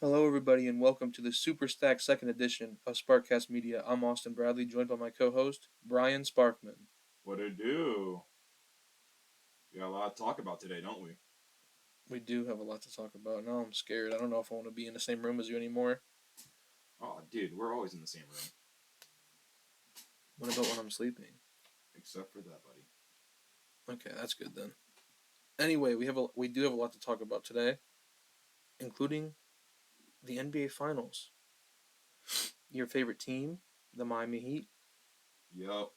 Hello, everybody, and welcome to the Super Stack second edition of Sparkcast Media. I'm Austin Bradley, joined by my co-host, Brian Sparkman. What it do? We got a lot to talk about today, don't we? We do have a lot to talk about. Now I'm scared. I don't know if I want to be in the same room as you anymore. Oh, dude, we're always in the same room. What about when I'm sleeping? Except for that, buddy. Okay, that's good then. Anyway, we do have a lot to talk about today, including the NBA Finals. Your favorite team, the Miami Heat, Yup.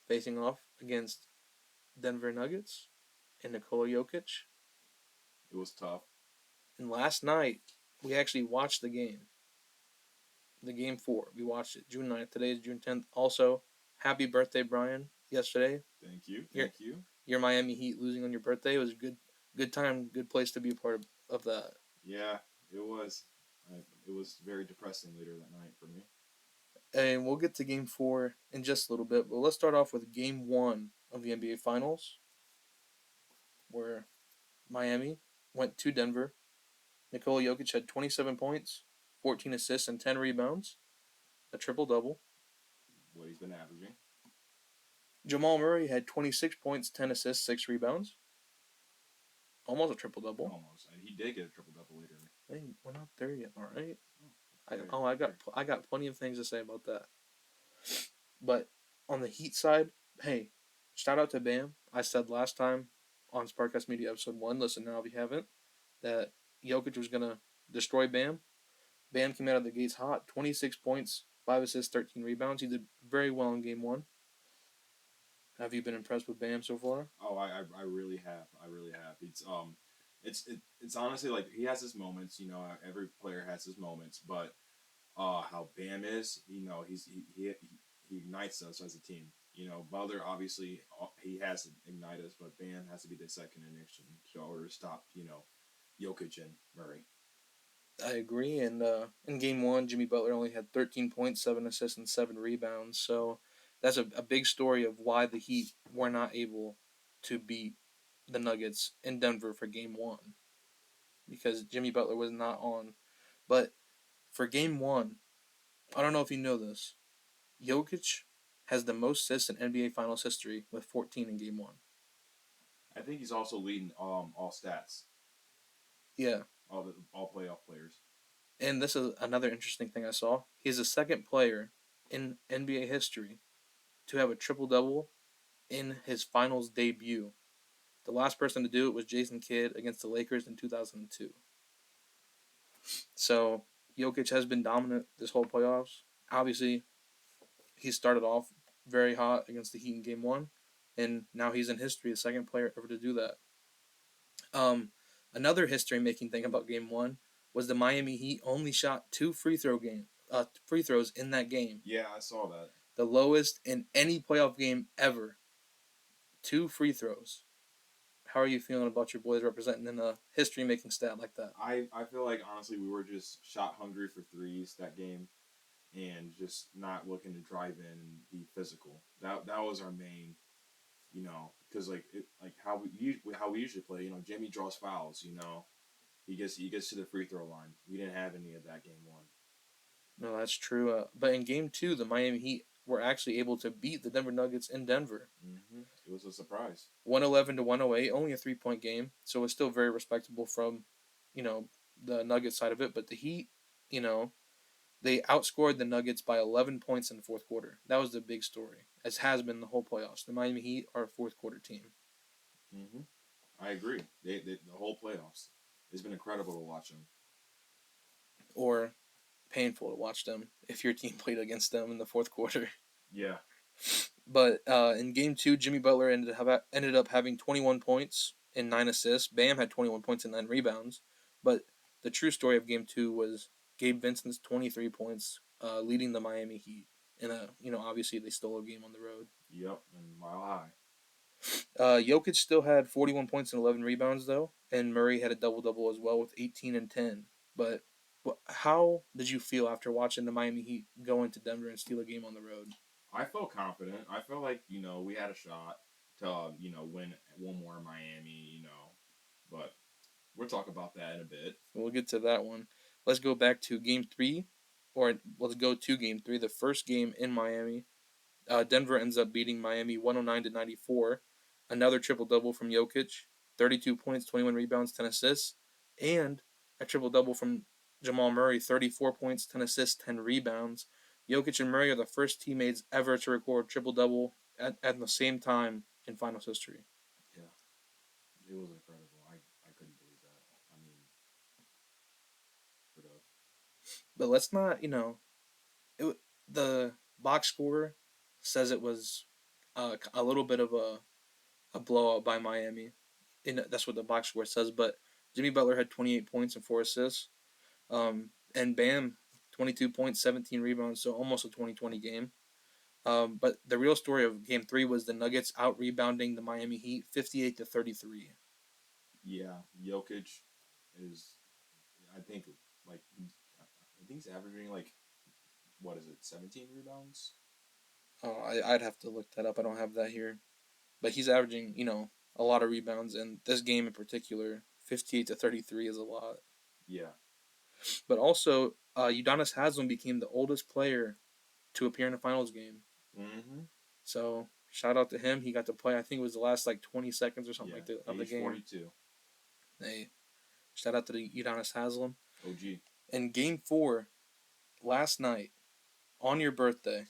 facing off against Denver Nuggets and Nikola Jokic. It was tough. And last night, we actually watched the game. The game 4. We watched it June 9th. Today is June 10th. Also, happy birthday, Brian. Yesterday, Thank you. your Thank you. your Miami Heat losing on your birthday. It was a good time, good place to be a part of that. Yeah, it was. It was very depressing later that night for me. And we'll get to game 4 in just a little bit, but let's start off with game 1 of the NBA Finals, where Miami went to Denver. Nikola Jokic had 27 points, 14 assists, and 10 rebounds, a triple-double. What he's been averaging. Jamal Murray had 26 points, 10 assists, 6 rebounds. Almost a triple-double. Almost. And he did get a triple double later. Hey, we're not there yet, all right? Oh, I got plenty of things to say about that. But on the Heat side, hey, shout out to Bam. I said last time on Sparkcast Media episode 1, listen now if you haven't, that Jokic was gonna destroy Bam. Bam came out of the gates hot, 26 points, 5 assists, 13 rebounds. He did very well in game 1. Have you been impressed with Bam so far? Oh, I really have. I really have. It's honestly like he has his moments. You know, every player has his moments, but how Bam is, he ignites us as a team. You know, Butler obviously he has to ignite us, but Bam has to be the second injection in order to stop Jokic and Murray. I agree. And in game 1, Jimmy Butler only had 13 points, 7 assists, and 7 rebounds. So that's a big story of why the Heat were not able to beat the Nuggets in Denver for game 1, because Jimmy Butler was not on. But for game 1, I don't know if you know this, Jokic has the most assists in NBA Finals history with 14 in game 1. I think he's also leading all stats, Yeah. all playoff players. And this is another interesting thing I saw. He's the second player in NBA history to have a triple double in his finals debut. The last person to do it was Jason Kidd against the Lakers in 2002. So Jokic has been dominant this whole playoffs. Obviously, he started off very hot against the Heat in Game 1, and now he's in history, the second player ever to do that. Another history-making thing about Game 1 was the Miami Heat only shot 2 free throws in that game. Yeah, I saw that. The lowest in any playoff game ever. 2 free throws. How are you feeling about your boys representing in a history-making stat like that? I feel like honestly we were just shot hungry for threes that game, and just not looking to drive in and be physical. That was our main, because how we usually play. You know, Jimmy draws fouls. You know, he gets to the free throw line. We didn't have any of that game 1. No, that's true. But in Game 2, the Miami Heat were actually able to beat the Denver Nuggets in Denver. Mm-hmm. It was a surprise. 111 to 108, only a 3-point game, so it's still very respectable from, the Nuggets side of it. But the Heat, they outscored the Nuggets by 11 points in the fourth quarter. That was the big story, as has been the whole playoffs. The Miami Heat are a fourth quarter team. Mm-hmm. I agree. The whole playoffs. It's been incredible to watch them. Or painful to watch them if your team played against them in the fourth quarter. Yeah. But in Game 2, Jimmy Butler ended up having 21 points and 9 assists. Bam had 21 points and 9 rebounds. But the true story of Game 2 was Gabe Vincent's 23 points, leading the Miami Heat. And, obviously they stole a game on the road. Yep, and Mile High. Jokic still had 41 points and 11 rebounds, though. And Murray had a double-double as well with 18 and 10. But how did you feel after watching the Miami Heat go into Denver and steal a game on the road? I felt confident. I felt like, we had a shot to, win one more in Miami, but we'll talk about that in a bit. We'll get to that one. let's go back to Game 3, or let's go to Game 3, the first game in Miami. Denver ends up beating Miami 109-94. Another triple double from Jokic, 32 points, 21 rebounds, 10 assists, and a triple double from Jamal Murray, 34 points, 10 assists, 10 rebounds. Jokic and Murray are the first teammates ever to record triple double at the same time in finals history. Yeah, it was incredible. I couldn't believe that. I mean, sort of. But let's not, the box score says it was a little bit of a blowout by Miami. And that's what the box score says. But Jimmy Butler had 28 points and 4 assists. And Bam, 22 points, 17 rebounds, so almost a 2020 game. But the real story of Game 3 was the Nuggets out rebounding the Miami Heat 58-33. Yeah, Jokic is. I think like I think he's averaging like what is it, 17 rebounds? Oh, I'd have to look that up. I don't have that here. But he's averaging, a lot of rebounds. And this game in particular, 58-33 is a lot. Yeah. But also, Udonis Haslem became the oldest player to appear in a finals game. Mm-hmm. So shout out to him. He got to play. I think it was the last 20 seconds or something Yeah. like that of the Age game. 42. Hey, shout out to the Udonis Haslem. OG. In Game 4 last night on your birthday,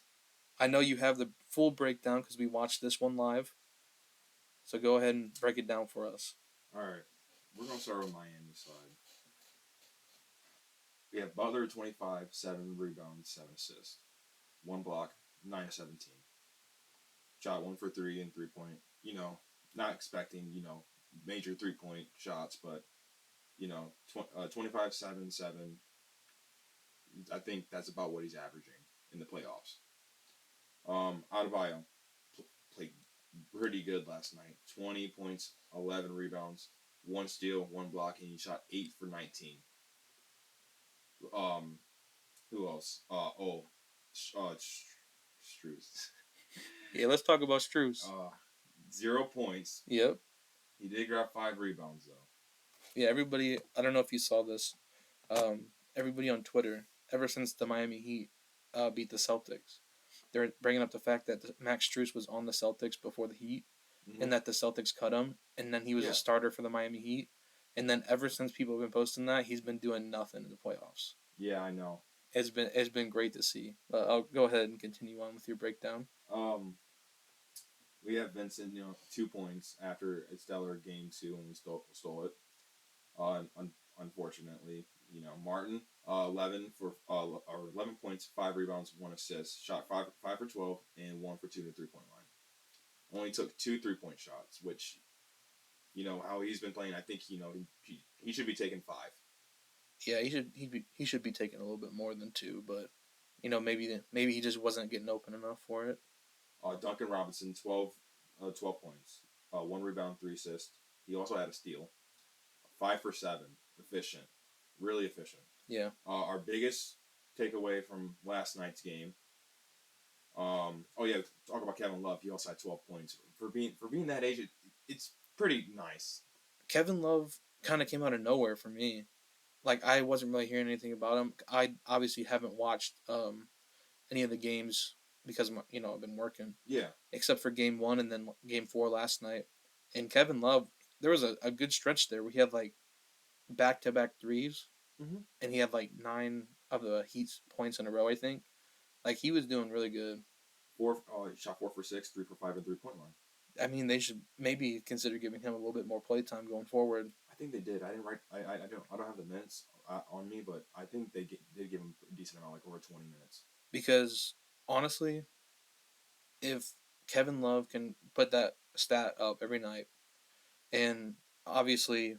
I know you have the full breakdown because we watched this one live. So go ahead and break it down for us. All right. We're gonna start with Miami side. We have Butler 25, 7 rebounds, 7 assists, 1 block, 9 of 17. Shot 1 for 3 and 3-point. Not expecting, major 3-point shots, but, 25, 7, 7. I think that's about what he's averaging in the playoffs. Adebayo played pretty good last night. 20 points, 11 rebounds, 1 steal, 1 block, and he shot 8 for 19. Who else? Struz. Yeah, let's talk about Struz. 0 points. Yep. He did grab 5 rebounds though. Yeah, everybody. I don't know if you saw this. Everybody on Twitter, ever since the Miami Heat beat the Celtics, they're bringing up the fact that Max Strus was on the Celtics before the Heat, and that the Celtics cut him, and then he was a starter for the Miami Heat, and then ever since people have been posting that, he's been doing nothing in the playoffs. Yeah, I know. It's been great to see. I'll go ahead and continue on with your breakdown. We have Vincent, 2 points after a stellar game 2 when we stole it. Unfortunately, Martin, 11 points, 5 rebounds, 1 assist, shot 5 for 12, and 1 for 2 to 3-point line. Only took 2 3-point shots, which, how he's been playing, I think he should be taking 5. Yeah, he should be taking a little bit more than 2, but maybe he just wasn't getting open enough for it. Duncan Robinson, 12 points, 1 rebound, 3 assists. He also had a steal. 5 for 7, efficient, really efficient. Yeah. Our biggest takeaway from last night's game. Talk about Kevin Love. He also had 12 points for being that age. It's pretty nice. Kevin Love kind of came out of nowhere for me. Like, I wasn't really hearing anything about him. I obviously haven't watched any of the games because I've been working. Yeah. Except for Game 1 and then Game 4 last night. And Kevin Love, there was a good stretch there where he had back-to-back threes, and he had 9 of the Heat's points in a row, I think. He was doing really good. He shot 4 for 6, 3 for 5, and 3-point line. I mean, they should maybe consider giving him a little bit more play time going forward. I think they did. I didn't write. I don't have the minutes on me, but I think they did give him a decent amount, over 20 minutes. Because honestly, if Kevin Love can put that stat up every night, and obviously,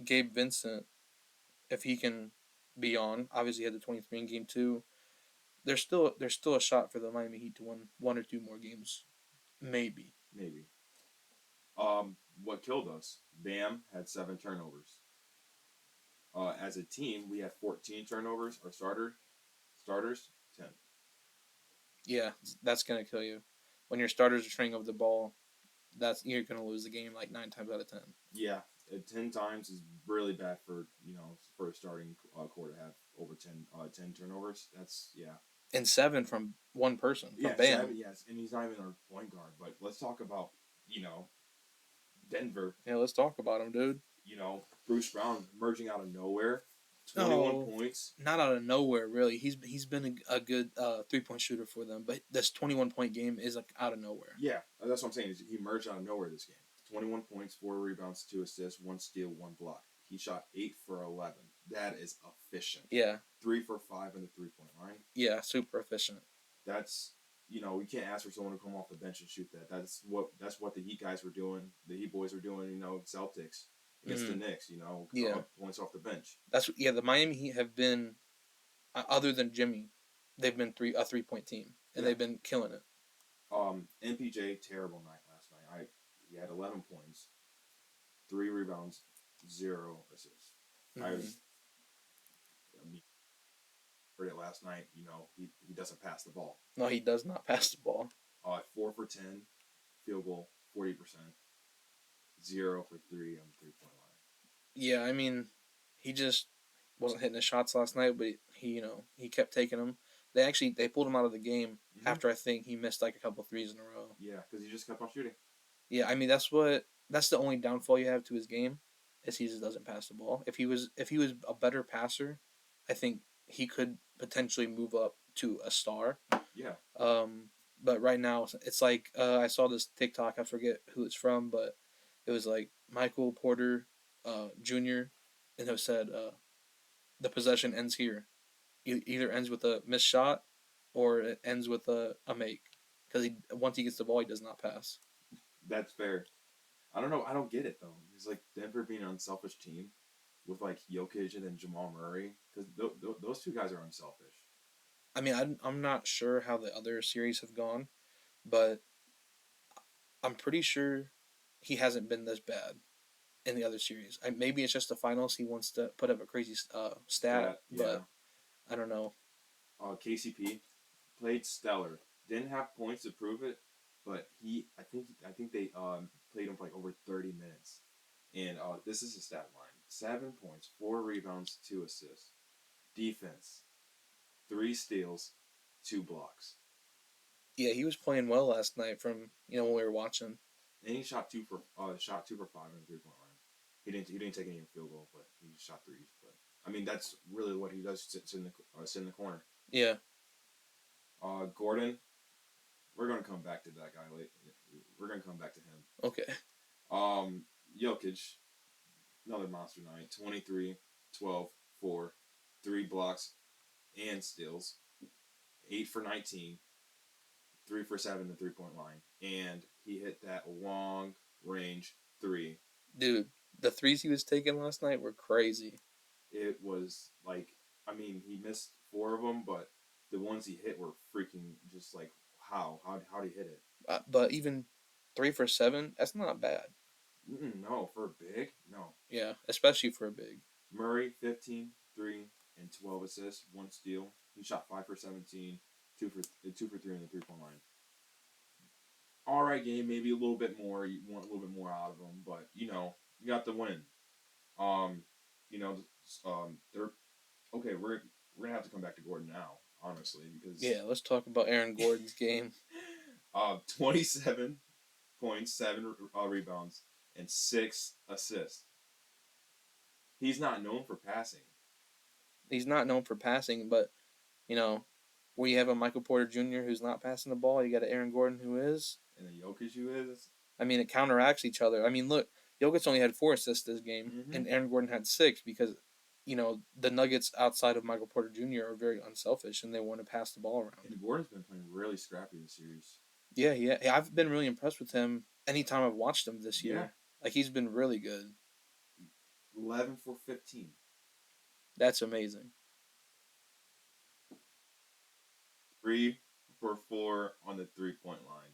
Gabe Vincent, if he can be on, obviously he had the 23 in Game 2. There's still a shot for the Miami Heat to win 1 or 2 more games, maybe. What killed us? Bam had 7 turnovers. As a team, we had 14 turnovers. Our starters 10. Yeah, that's gonna kill you. When your starters are turning over the ball, you're gonna lose the game 9 times out of 10. Yeah, 10 times is really bad for for a starting core to have over 10 turnovers. That's yeah. And 7 from one person, from Yeah, Bam. 7, yes, and he's not even our point guard. But let's talk about you know Denver. Yeah, let's talk about him, dude. Bruce Brown emerging out of nowhere, 21 No, points. not out of nowhere, really. He's been a good 3-point shooter for them, but this 21-point game is like out of nowhere. Yeah, that's what I'm saying. He emerged out of nowhere this game. 21 points, 4 rebounds, 2 assists, 1 steal, 1 block. He shot 8 for 11. That is efficient. Yeah. 3 for 5 in the 3-point line. Yeah, super efficient. That's we can't ask for someone to come off the bench and shoot that. That's what the Heat guys were doing. The Heat boys were doing. Celtics against the Knicks. Yeah. Points off the bench. The Miami Heat have been, other than Jimmy, they've been a 3-point team, and they've been killing it. MPJ, terrible night last night. He had 11 points, 3 rebounds, 0 assists. I heard it last night. He doesn't pass the ball. No, he does not pass the ball. 4 for 10, field goal, 40%, 0 for 3 on the 3-point line. Yeah, I mean, he just wasn't hitting his shots last night, but he kept taking them. They pulled him out of the game after I think he missed like a couple threes in a row. Yeah, because he just kept on shooting. Yeah, I mean that's the only downfall you have to his game, is he just doesn't pass the ball. If he was a better passer, I think he could potentially move up to a star. Yeah. But right now it's like I saw this TikTok, I forget who it's from, but it was like Michael Porter Jr. and it said the possession ends here. It either ends with a missed shot or it ends with a make, because once he gets the ball, he does not pass. That's fair. I don't know. I don't get it though. It's like Denver being an unselfish team with like Jokic and then Jamal Murray, because those two guys are unselfish. I mean, I'm not sure how the other series have gone, but I'm pretty sure he hasn't been this bad in the other series. Maybe it's just the finals. He wants to put up a crazy stat, but I don't know. KCP played stellar. Didn't have points to prove it, but I think they played him for like over 30 minutes. And this is a stat line: 7 points, 4 rebounds, 2 assists. Defense: 3 steals, 2 blocks. Yeah, he was playing well last night from when we were watching. And he shot 2 for 5 in the 3-point line. He didn't take any field goal, but he shot 3s. But I mean, that's really what he does. Sit in the corner. Yeah. Gordon, we're gonna come back to that guy later. We're gonna come back to him. Okay. Jokic, another monster night. 23, 12, 4, 3 blocks and steals. 8 for 19, 3 for 7 in the 3-point line, and he hit that long range 3. Dude, the threes he was taking last night were crazy. It was like, I mean, he missed 4 of them, but the ones he hit were freaking just like, how did he hit it? But even 3 for 7, that's not bad. No, for a big, no. Yeah, especially for a big. Murray, 15, 3, and 12 assists, 1 steal. He shot 5 for 17, 2 for 3 in the 3-point line. All right, game, maybe a little bit more. You want a little bit more out of them, but you got the win. They're okay. We're gonna have to come back to Gordon now, honestly, because let's talk about Aaron Gordon's game. 27 points, 7 rebounds, and 6 assists. He's not known for passing. He's not known for passing, but where you have a Michael Porter Jr. who's not passing the ball, you got an Aaron Gordon who is, and a Jokic who is. I mean, it counteracts each other. I mean, look, Jokic only had 4 assists this game, and Aaron Gordon had 6 because the Nuggets outside of Michael Porter Jr. are very unselfish and they want to pass the ball around. And Gordon's been playing really scrappy this series. Yeah, I've been really impressed with him anytime I've watched him this year. Yeah. Like, he's been really good. 11 for 15. That's amazing. 3 for 4 on the 3-point line.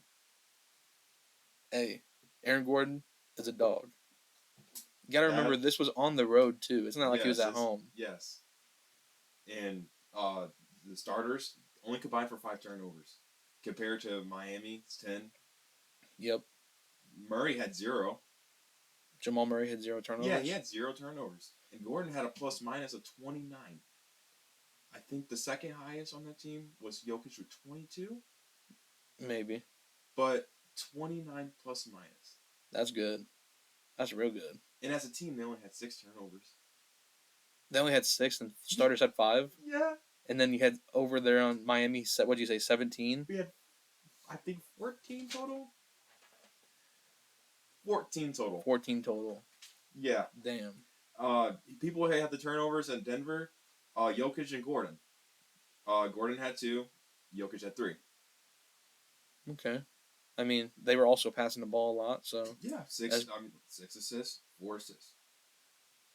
Hey, Aaron Gordon is a dog. You got to remember, this was on the road, too. It's not like he was at home. Yes. And the starters only combined for 5 turnovers. Compared to Miami, it's 10. Yep. Murray had 0. Jamal Murray had 0 turnovers. Yeah, he had 0 turnovers, and Gordon had a plus minus of 29. I think the second highest on that team was Jokic with 22, Maybe. but 29 plus minus. That's good. That's real good. And as a team, they only had 6 turnovers. They only had 6, and starters had 5. Yeah. And then you had over there on Miami, what did you say, 17? We had, I think, 14 total. 14 total. 14 total. Yeah. Damn. People had the turnovers in Denver. Jokic and Gordon. Gordon had 2. Jokic had 3. Okay. I mean, they were also passing the ball a lot, so yeah, 6 assists, 4 assists.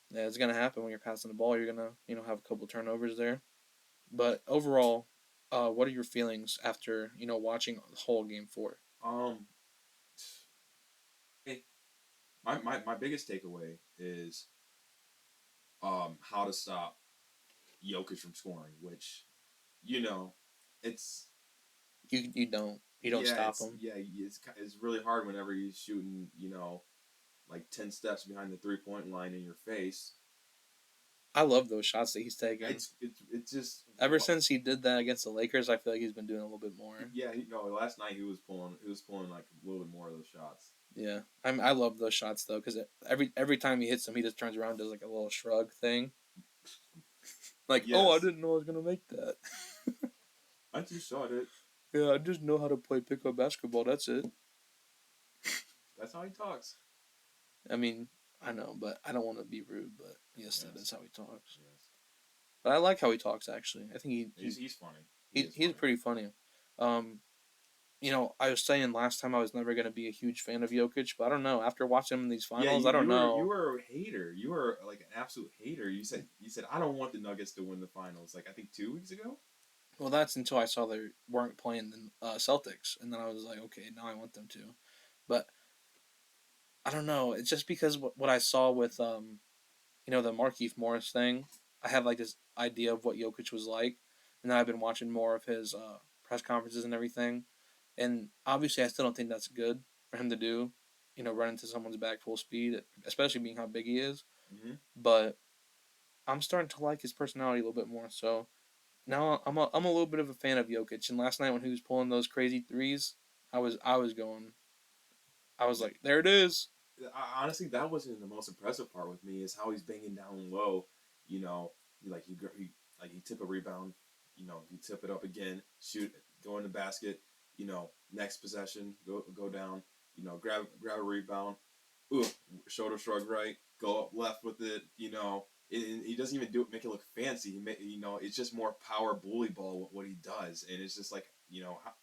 Yeah, it's gonna happen when you're passing the ball. You're gonna, have a couple turnovers there. But overall, what are your feelings after watching the whole game 4? My biggest takeaway is how to stop Jokic from scoring, which it's You don't stop him. Yeah, it's really hard whenever he's shooting like 10 steps behind the 3-point line in your face. I love those shots that he's taking. It's just ever since he did that against the Lakers, I feel like he's been doing a little bit more. Yeah, last night he was pulling like a little bit more of those shots. Yeah, I love those shots though, because every time he hits them, he just turns around and does like a little shrug thing. Like, yes. Oh, I didn't know I was gonna make that. I just shot it. Yeah, I just know how to play pickup basketball. That's it. That's how he talks. I mean, I know, but I don't want to be rude. But yes, that is how he talks. Yes. But I like how he talks. Actually, I think he's funny. He's pretty funny. I was saying last time I was never going to be a huge fan of Jokic, but I don't know. After watching him in these finals, I don't know. You were a hater. You were like an absolute hater. You said I don't want the Nuggets to win the finals. Like I think 2 weeks ago. Well, that's until I saw they weren't playing the Celtics, and then I was like, okay, now I want them to. But I don't know. It's just because what I saw with the Markieff Morris thing. I have like this idea of what Jokic was like, and then I've been watching more of his press conferences and everything. And obviously, I still don't think that's good for him to do, run into someone's back full speed, especially being how big he is. Mm-hmm. But I'm starting to like his personality a little bit more. So now I'm a little bit of a fan of Jokic. And last night when he was pulling those crazy threes, I was like, there it is. Honestly, that wasn't the most impressive part with me. Is how he's banging down low. He tip a rebound. He tip it up again, shoot, go in the basket. Next possession, go down. Grab a rebound. Ooh, shoulder shrug right. Go up left with it. And he doesn't even make it look fancy. It's just more power bully ball what he does, and it's just like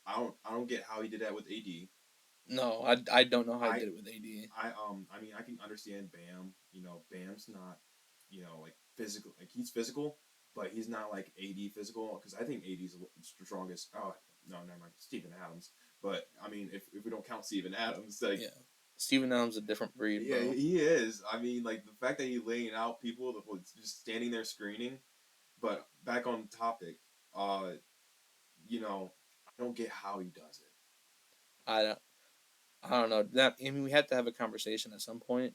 I don't get how he did that with AD. No, I don't know how he did it with AD. I mean I can understand Bam. Bam's not like physical. Like he's physical, but he's not like AD physical because I think AD's the strongest. Oh no, never mind. Steven Adams. But I mean, if we don't count Steven Adams, like Steven Adams is a different breed. Yeah, bro. He is. I mean, like the fact that he's laying out people, just standing there screening. But back on topic, I don't get how he does it. I don't know. We have to have a conversation at some point.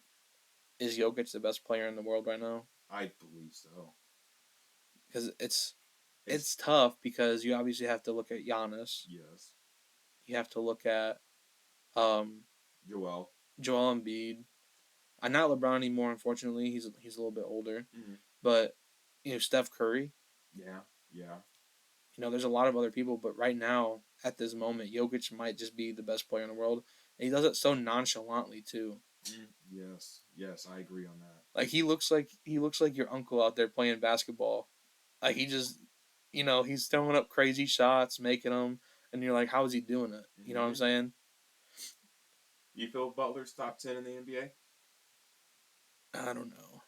Is Jokic the best player in the world right now? I believe so. Because it's tough because you obviously have to look at Giannis. Yes. You have to look at Joel Embiid. Not LeBron anymore, unfortunately. He's a little bit older. Mm-hmm. But Steph Curry. Yeah. There's a lot of other people, but right now, at this moment, Jokic might just be the best player in the world. And he does it so nonchalantly too. Yes, I agree on that. Like he looks like your uncle out there playing basketball. Like he just, he's throwing up crazy shots, making them, and you're like, how is he doing it? You know what I'm saying? You feel Butler's top 10 in the NBA? I don't know.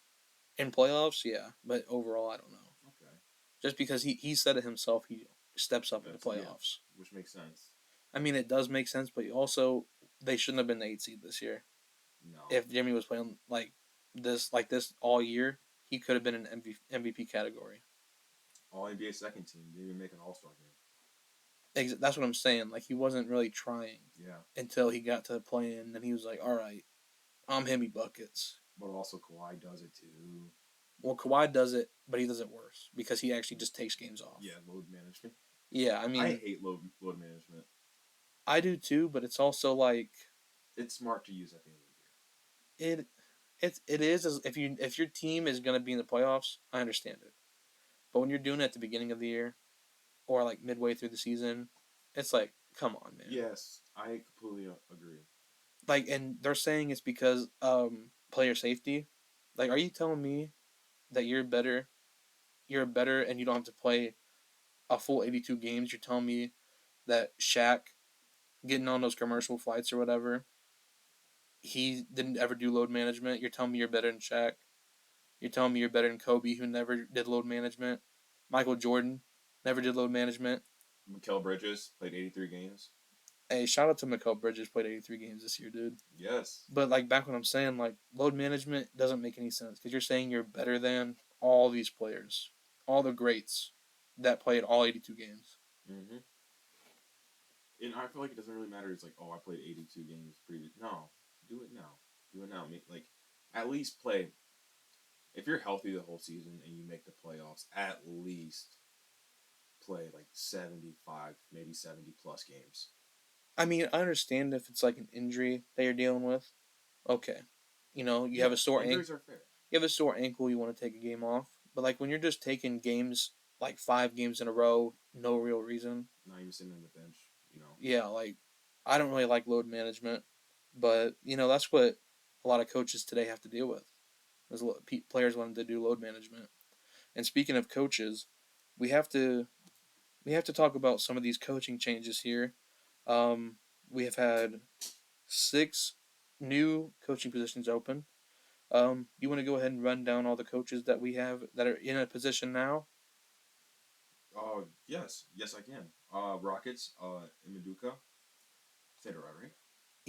In playoffs, yeah, but overall, I don't know. Okay. Just because he said it himself, he steps up in the playoffs, yeah, which makes sense. I mean, it does make sense, but also they shouldn't have been the 8th seed this year. No. If Jimmy was playing like this all year, he could have been in MVP category. All NBA second team, didn't even make an All-Star game. That's what I'm saying. Like he wasn't really trying. Yeah. Until he got to the play-in, and he was like, "All right, Him, he buckets. But also Kawhi does it too. Well, Kawhi does it, but he does it worse because he actually just takes games off. Yeah, load management. Yeah, I mean, I hate load management. I do too, but it's also like It's smart to use at the end of it. It is as if your team is gonna be in the playoffs, I understand it. But when you're doing it at the beginning of the year or like midway through the season, it's like, come on, the man. year. Yes, I completely agree. Like, and they're saying it's because player safety. Like, are you telling me that you're better? You're better, and you don't have to play a full 82 games. You're telling me that Shaq getting on those commercial flights or whatever, he didn't ever do load management. You're telling me you're better than Shaq. You're telling me you're better than Kobe, who never did load management. Michael Jordan never did load management. Mikal Bridges played 83 games. Hey, shout out to Mikal Bridges, played 83 games this year, dude. Yes. But like back when I'm saying, like load management doesn't make any sense because you're saying you're better than all these players, all the greats that played all 82 games. Mm-hmm. And I feel like it doesn't really matter. It's like, oh, I played 82 games previous. No, do it now. Do it now. Like, at least play. If you're healthy the whole season and you make the playoffs, at least play like 75, maybe 70 plus games. I mean, I understand if it's like an injury that you're dealing with. Okay, you have a sore ankle. Injuries are fair. You have a sore ankle. You want to take a game off, but like when you're just taking games like 5 games in a row, no real reason. Not even sitting on the bench, Yeah, like I don't really like load management, but that's what a lot of coaches today have to deal with. Is players wanting to do load management. And speaking of coaches, we have to we have to talk about some of these coaching changes here. We have had 6 new coaching positions open. You want to go ahead and run down all the coaches that we have that are in a position now? Yes, I can. Rockets, Imaduka. Said it right?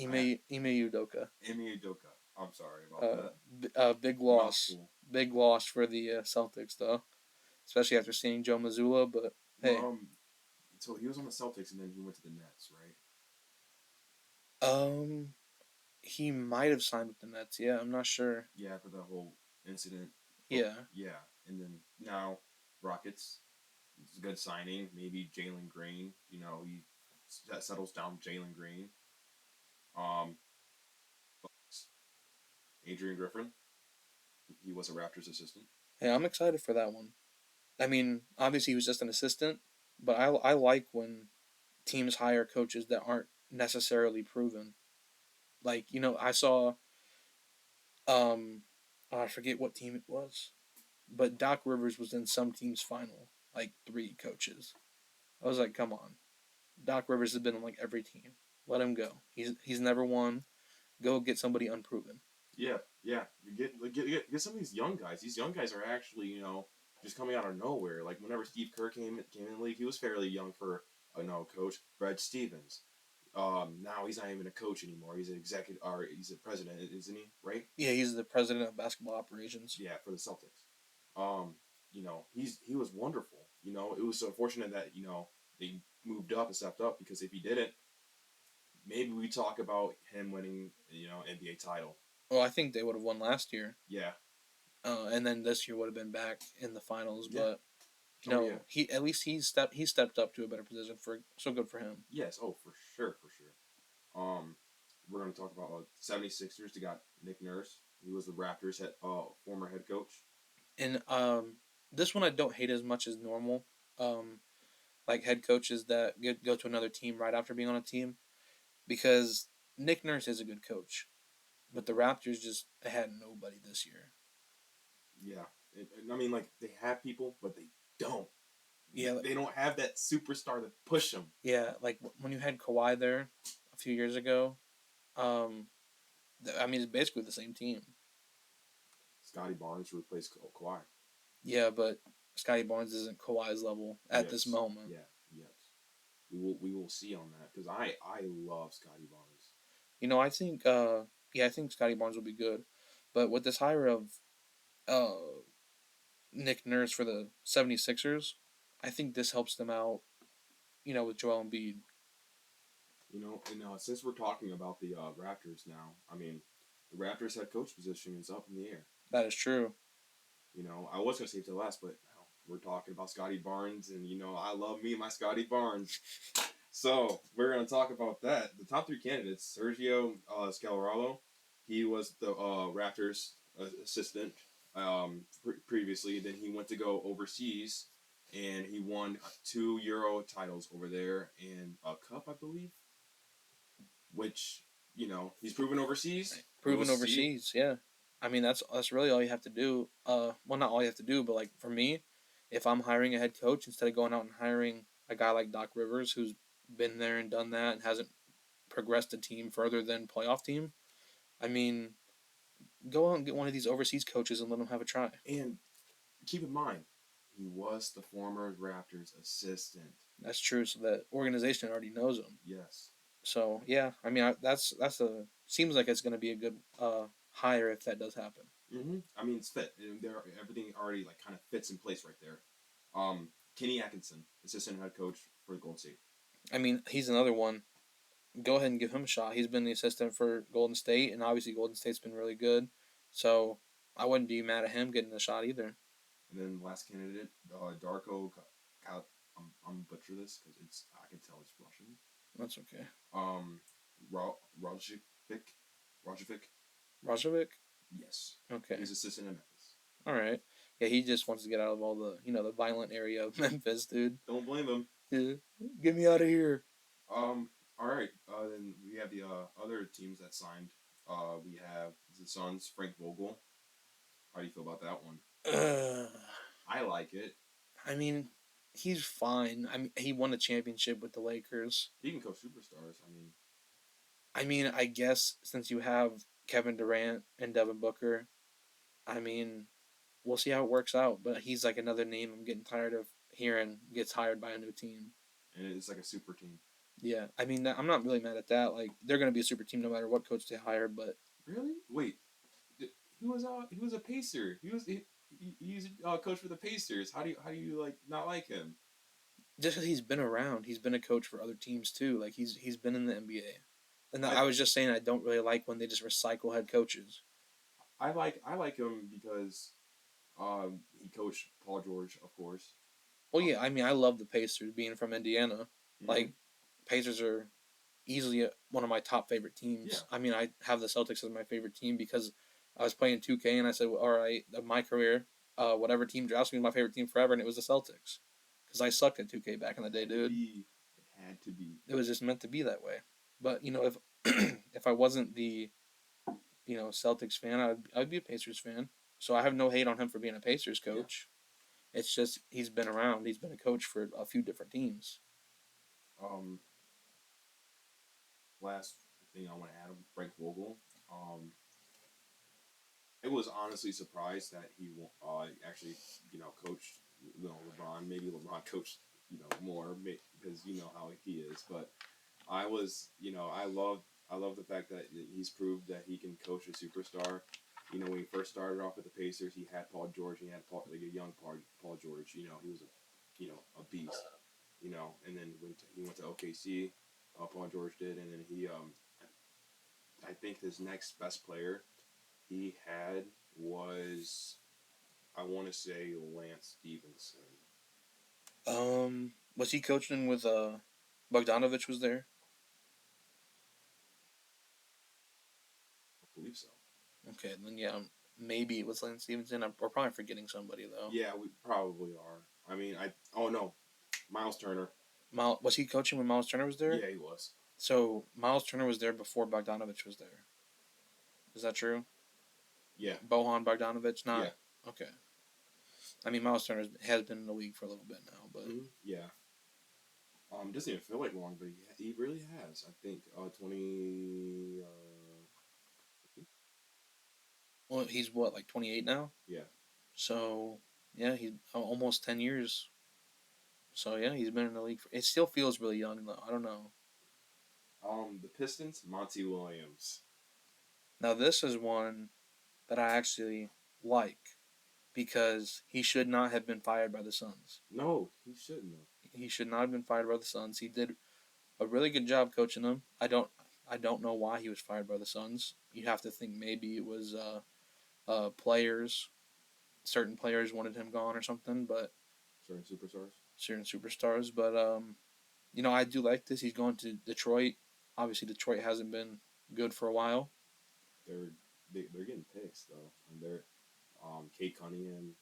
Ime Udoka. Emi Udoka. I'm sorry about that. Big loss. Mouthful. Big loss for the Celtics, though. Especially after seeing Joe Mazzulla, but hey. So he was on the Celtics and then he went to the Nets, right? He might have signed with the Nets. Yeah, I'm not sure. Yeah, for the whole incident. Yeah. Yeah, and then now Rockets. It's a good signing. Maybe Jalen Green. He settles down Jalen Green. Um, Adrian Griffin. He was a Raptors assistant. Hey, I'm excited for that one. I mean, obviously he was just an assistant, but I like when teams hire coaches that aren't necessarily proven. Like I saw I forget what team it was, but Doc Rivers was in some team's final, like 3 coaches. I was like, come on, Doc Rivers has been on like every team. Let him go. He's never won. Go get somebody unproven. Yeah. Get some of these young guys. These young guys are actually, just coming out of nowhere. Like whenever Steve Kerr came in the league, he was fairly young for coach. Brad Stevens. Now he's not even a coach anymore. He's an executive, or he's a president, isn't he? Right? Yeah, he's the president of basketball operations. Yeah, for the Celtics. He was wonderful. It was unfortunate that they moved up and stepped up because if he didn't, maybe we talk about him winning NBA title. Well, I think they would have won last year. Yeah. And then this year would have been back in the finals, Yeah. but he at least he stepped up to a better position so good for him. Yes, for sure. We're going to talk about 76ers. They got Nick Nurse. He was the Raptors former head coach. And this one I don't hate as much as normal. Like head coaches that go to another team right after being on a team, because Nick Nurse is a good coach, but the Raptors just had nobody this year. Yeah, I mean, like they have people, but they don't. Yeah, they don't have that superstar to push them. Yeah, like when you had Kawhi there a few years ago, I mean it's basically the same team. Scotty Barnes replaced Kawhi. Yeah, but Scotty Barnes isn't Kawhi's level at this moment. Yeah, yes. We will see on that because I love Scotty Barnes. I think Scotty Barnes will be good, but with this hire of Nick Nurse for the 76ers, I think this helps them out. With Joel Embiid. And since we're talking about the Raptors now, I mean, the Raptors head coach position is up in the air. That is true. I was gonna save to last, but we're talking about Scotty Barnes, and I love me my Scotty Barnes. So we're gonna talk about that. The top three candidates: Sergio Scalarolo. He was the Raptors assistant previously. Then he went to go overseas, and he won 2 Euro titles over there and a cup, I believe. Which he's proven overseas. Proven overseas, yeah. I mean, that's really all you have to do. Well, not all you have to do, but like for me, if I'm hiring a head coach, instead of going out and hiring a guy like Doc Rivers, who's been there and done that and hasn't progressed a team further than playoff team, I mean, go out and get one of these overseas coaches and let them have a try. And keep in mind, he was the former Raptors assistant. That's true. So that organization already knows him. Yes. So yeah, I mean, that's seems like it's going to be a good hire if that does happen. Mm-hmm. I mean, it's fit. Everything already like kind of fits in place right there. Kenny Atkinson, assistant head coach for Golden State. I mean, he's another one. Go ahead and give him a shot. He's been the assistant for Golden State, and obviously Golden State's been really good. So I wouldn't be mad at him getting a shot either. And then the last candidate, Darko. I'm butcher this because I can tell it's Russian. That's okay. Rajovic? Yes. Okay. He's assistant in Memphis. All right. Yeah, he just wants to get out of all the the violent area of Memphis, dude. Don't blame him. Yeah. Get me out of here. All right. Then we have the other teams that signed. We have the Suns, Frank Vogel. How do you feel about that one? I like it. I mean, he's fine. I mean, he won a championship with the Lakers. He can coach superstars. I mean, I guess since you have Kevin Durant and Devin Booker, I mean, we'll see how it works out. But he's like another name I'm getting tired of hearing gets hired by a new team. And it's like a super team. Yeah, I mean, I'm not really mad at that. Like, they're going to be a super team no matter what coach they hire. But really, wait, he was a Pacer. He's a coach for the Pacers. How do you like not like him? Just because he's been around, he's been a coach for other teams too. Like he's been in the NBA. And I was just saying I don't really like when they just recycle head coaches. I like him because he coached Paul George, of course. Well, yeah, I mean, I love the Pacers being from Indiana. Mm-hmm. Like, Pacers are easily one of my top favorite teams. Yeah. I mean, I have the Celtics as my favorite team because I was playing 2K and I said, well, all right, my career, whatever team drafts me, my favorite team forever, and it was the Celtics. Because I sucked at 2K back in the day, dude. It had to be. It was just meant to be that way. But, if if I wasn't the, Celtics fan, I'd be a Pacers fan. So I have no hate on him for being a Pacers coach. Yeah. It's just he's been around. He's been a coach for a few different teams. Last thing I want to add, Frank Vogel. It was honestly surprised that he actually coached LeBron. Maybe LeBron coached more because how he is. But I was I love the fact that he's proved that he can coach a superstar. When he first started off with the Pacers, he had Paul George. He had a young Paul George. He was a beast. And then when he went to OKC, Paul George did, and then he I think his next best player he had was, I want to say, Lance Stevenson. Was he coaching with Bogdanovich was there? I believe so. Okay, then yeah, maybe it was Lance Stevenson. We're probably forgetting somebody though. Yeah, we probably are. I mean, no, Miles Turner. Was he coaching when Miles Turner was there? Yeah, he was. So Miles Turner was there before Bogdanovich was there. Is that true? Yeah. Bojan Bogdanovich, not. Yeah. Okay. I mean, Miles Turner has been in the league for a little bit now, but yeah. Doesn't even feel like long, but he really has. I think 20. Well, he's what, like 28 now? Yeah. So yeah, he's almost 10 years. So yeah, he's been in the league. It still feels really young though. I don't know. The Pistons, Monty Williams. Now this is one that I actually like because he should not have been fired by the Suns. No, he shouldn't have. He should not have been fired by the Suns. He did a really good job coaching them. I I don't know why he was fired by the Suns. You have to think maybe it was players, certain players wanted him gone or something, but Certain superstars. certain superstars. But I do like this. He's going to Detroit. Obviously, Detroit hasn't been good for a while. They're getting picks though, and they're Kate Cunningham,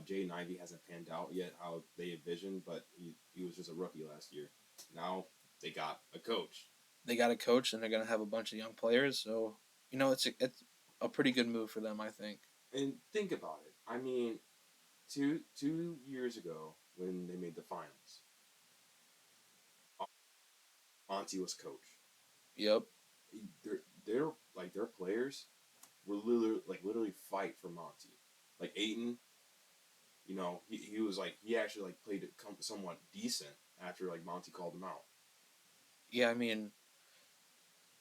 Jay Ivey hasn't panned out yet how they envisioned, but he was just a rookie last year. Now they got a coach. They got a coach, and they're going to have a bunch of young players. So it's a pretty good move for them, I think. And think about it. I mean, two years ago when they made the finals, Monty was coach. Yep. Their players were literally fight for Monty. Like Aiton, he was like he actually like played it somewhat decent after like Monty called him out. Yeah, I mean,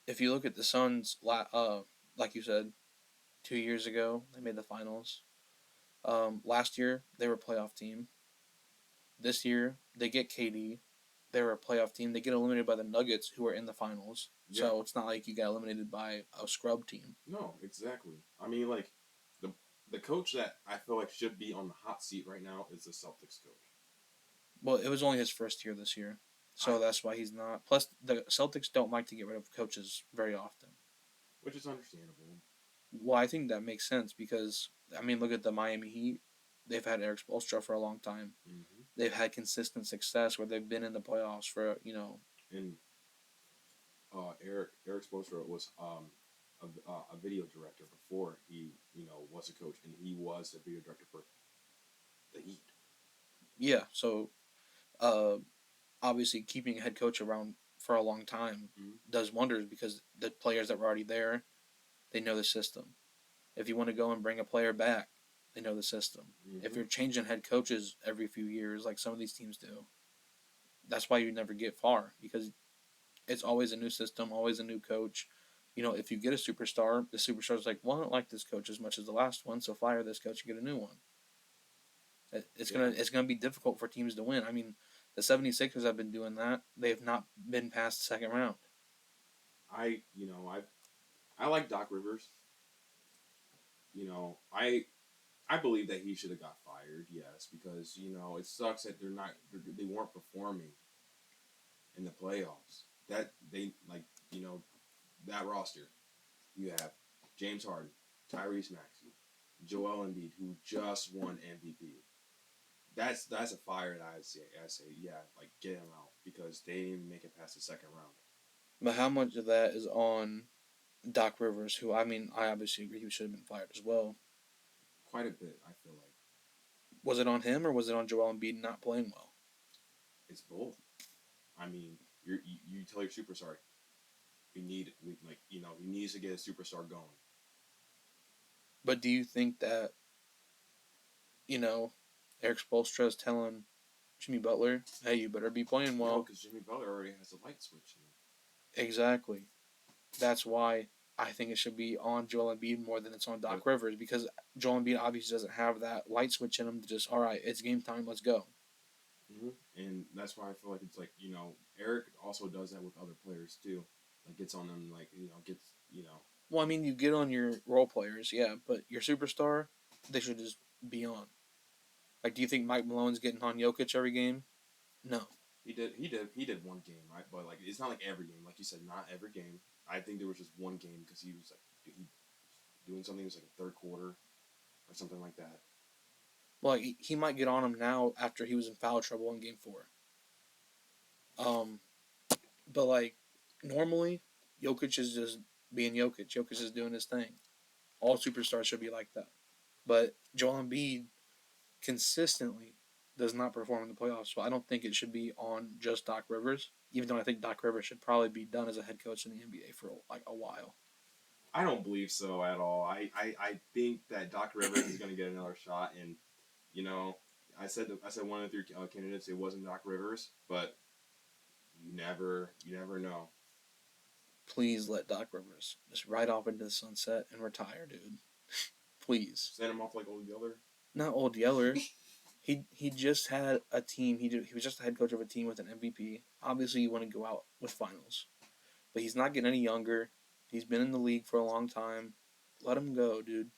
if you look at the Suns, like you said, 2 years ago they made the finals. Last year they were a playoff team. This year they get KD. They were a playoff team. They get eliminated by the Nuggets, who are in the finals. Yeah. So it's not like you got eliminated by a scrub team. No, exactly. I mean, like the coach that I feel like should be on the hot seat right now is the Celtics coach. Well, it was only his first year this year, so that's why he's not. Plus, the Celtics don't like to get rid of coaches very often, which is understandable. Well, I think that makes sense because look at the Miami Heat. They've had Eric Spoelstra for a long time. Mm-hmm. They've had consistent success where they've been in the playoffs for. And Eric Spoelstra was a video director before he was a coach, and he was a video director for the Heat. Yeah, so obviously keeping a head coach around for a long time does wonders because the players that were already there, they know the system. If you want to go and bring a player back, they know the system. Mm-hmm. If you're changing head coaches every few years, like some of these teams do, that's why you never get far because it's always a new system, always a new coach. If you get a superstar, the superstar's like, well, I don't like this coach as much as the last one, so fire this coach and get a new one. It's gonna be difficult for teams to win. The 76ers have been doing that. They have not been past the second round. I like Doc Rivers. I believe that he should have got fired, yes, because it sucks that they weren't performing in the playoffs. That they that roster. You have James Harden, Tyrese Maxey, Joel Embiid, who just won MVP. That's a fire that I say yeah, like get him out because they didn't even make it past the second round. But how much of that is on Doc Rivers, who I obviously agree he should have been fired as well. Quite a bit, I feel like. Was it on him or was it on Joel Embiid not playing well? It's both. You tell your superstar, he needs to get a superstar going. But do you think that, Eric Spoelstra is telling Jimmy Butler, hey, you better be playing well? No, because Jimmy Butler already has a light switch in him. Exactly. That's why I think it should be on Joel Embiid more than it's on Doc Rivers because Joel Embiid obviously doesn't have that light switch in him to just, all right, it's game time, let's go. Mm-hmm. And that's why I feel like it's like, Eric also does that with other players too. Like gets on them, gets. Well, you get on your role players, yeah, but your superstar, they should just be on. Like, do you think Mike Malone's getting on Jokic every game? No. He did one game, right? But it's not like every game. Like you said, not every game. I think there was just one game because he was doing something. It was like a third quarter or something like that. Well, he might get on him now after he was in foul trouble in Game 4. But normally, Jokic is just being Jokic. Jokic is doing his thing. All superstars should be like that. But Joel Embiid consistently does not perform in the playoffs, so I don't think it should be on just Doc Rivers, even though I think Doc Rivers should probably be done as a head coach in the NBA for a while. I don't believe so at all. I think that Doc Rivers is going to get another shot, and I said one of the three candidates. It wasn't Doc Rivers, but you never know. Please let Doc Rivers just ride off into the sunset and retire, dude. Please send him off like Old Yeller. Not Old Yeller. He just had a team. He was just the head coach of a team with an MVP. Obviously, you want to go out with finals, but he's not getting any younger. He's been in the league for a long time. Let him go, dude.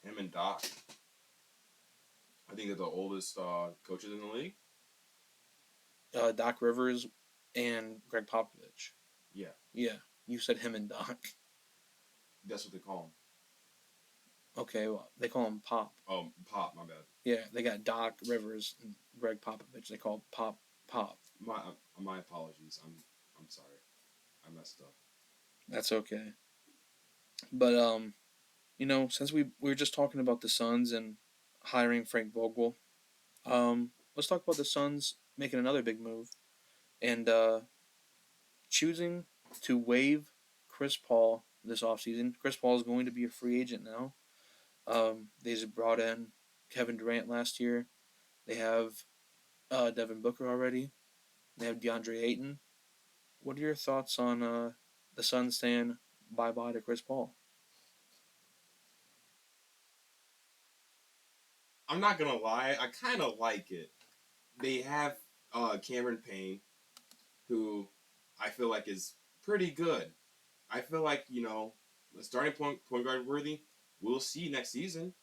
Him and Doc, I think they're the oldest coaches in the league. Doc Rivers and Greg Popovich. Yeah. Yeah, you said him and Doc. That's what they call him. Okay, well, they call him Pop. Oh, Pop, my bad. Yeah, they got Doc Rivers and Greg Popovich. They call Pop. My apologies. I'm sorry. I messed up. That's okay. But since we were just talking about the Suns and hiring Frank Vogel, let's talk about the Suns making another big move and choosing to waive Chris Paul this offseason. Chris Paul is going to be a free agent now. They just brought in Kevin Durant last year. They have Devin Booker already. They have DeAndre Ayton. What are your thoughts on the Suns saying bye-bye to Chris Paul? I'm not gonna lie. I kind of like it. They have Cameron Payne, who I feel like is pretty good. I feel like the starting point guard worthy. We'll see next season,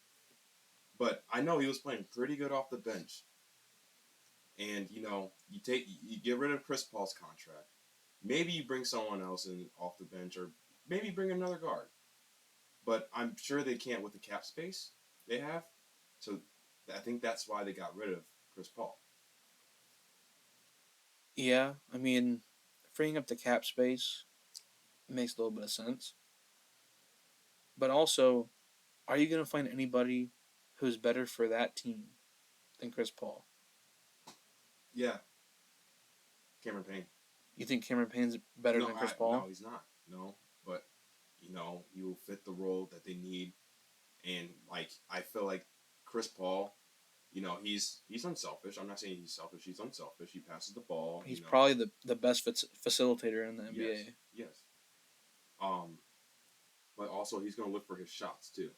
but I know he was playing pretty good off the bench. And you get rid of Chris Paul's contract. Maybe you bring someone else in off the bench, or maybe bring another guard. But I'm sure they can't with the cap space they have. So I think that's why they got rid of Chris Paul. Yeah, I mean, freeing up the cap space makes a little bit of sense. But also, are you going to find anybody who's better for that team than Chris Paul? Yeah, Cameron Payne. You think Cameron Payne's better than Chris Paul? No, he's not. No, but he will fit the role that they need, and I feel like Chris Paul, he's unselfish. I'm not saying he's selfish. He's unselfish. He passes the ball. He's probably the best facilitator in the NBA. Yes. But also he's going to look for his shots too,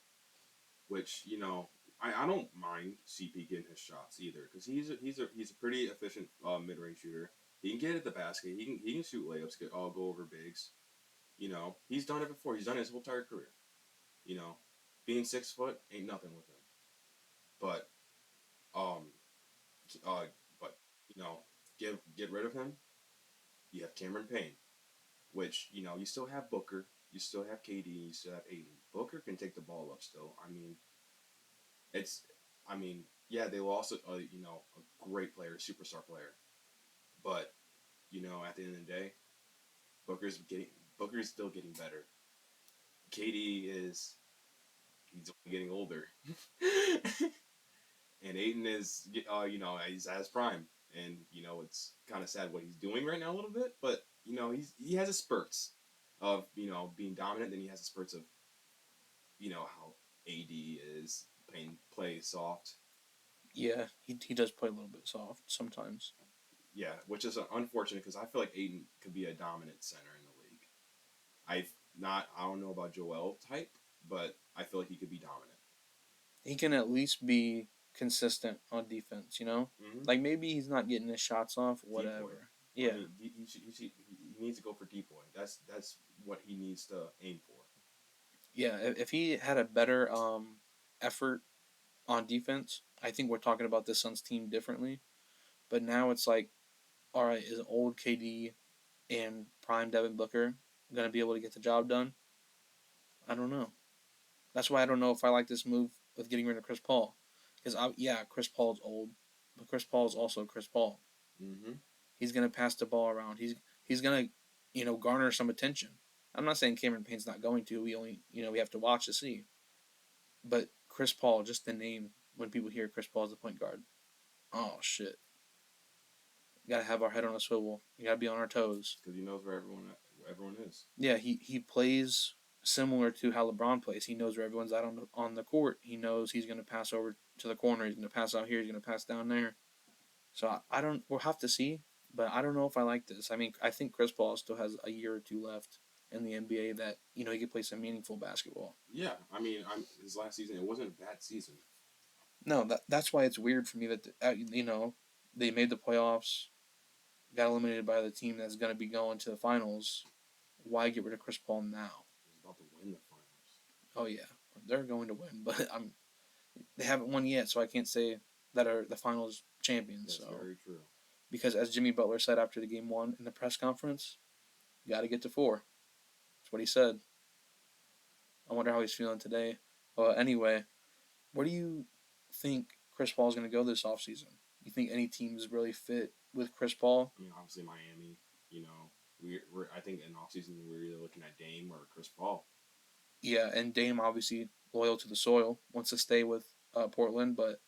which I don't mind CP getting his shots either, because he's a pretty efficient mid range shooter. He can get at the basket. He can shoot layups. Go over bigs. He's done it before. He's done it his whole entire career. Being 6 foot ain't nothing with him. But um, but get rid of him. You have Cameron Payne, which you still have Booker, you still have KD, you still have Ayton. Booker can take the ball up still. Yeah, they lost a great player, superstar player, but at the end of the day, Booker's still getting better. KD he's getting older, and Ayton is he's at his prime, and it's kind of sad what he's doing right now a little bit, but he has his spurts of being dominant, then he has his spurts of how AD is play soft. Yeah, he does play a little bit soft sometimes. Yeah, which is unfortunate, because I feel like Ayton could be a dominant center in the league. I don't know about Joel type, but I feel like he could be dominant. He can at least be consistent on defense, Mm-hmm. Like maybe he's not getting his shots off, whatever. Depoy. Yeah, I mean, he needs to go for depoy. That's what he needs to aim for. Yeah, if he had a better effort on defense, I think we're talking about this Suns team differently. But now it's like, all right, is old KD and prime Devin Booker gonna be able to get the job done? I don't know. That's why I don't know if I like this move with getting rid of Chris Paul, because Chris Paul's old, but Chris Paul is also Chris Paul. Mm-hmm. He's gonna pass the ball around. He's gonna garner some attention. I'm not saying Cameron Payne's not going to. We have to watch to see. But Chris Paul, just the name, when people hear Chris Paul as the point guard, oh shit. Got to have our head on a swivel. You got to be on our toes. Because he knows where everyone is. Yeah, he plays similar to how LeBron plays. He knows where everyone's at on the court. He knows he's going to pass over to the corner. He's going to pass out here. He's going to pass down there. So we'll have to see. But I don't know if I like this. I mean, I think Chris Paul still has a year or two left in the NBA that, he could play some meaningful basketball. Yeah, I mean, his last season, it wasn't a bad season. No, that's why it's weird for me that, they made the playoffs, got eliminated by the team that's going to be going to the finals why get rid of Chris Paul now? He's about to win the finals. Oh yeah, they're going to win, but they haven't won yet, so I can't say that are the finals champions. That's so very true. because as Jimmy Butler said after the game one in the press conference, you got to get to 4. That's what he said. I wonder how he's feeling today. Anyway, where do you think Chris Paul is going to go this offseason? You think any teams really fit with Chris Paul? I mean, obviously Miami. You know, we're I think in offseason we're either looking at Dame or Chris Paul. Yeah, and Dame obviously loyal to the soil, wants to stay with Portland, but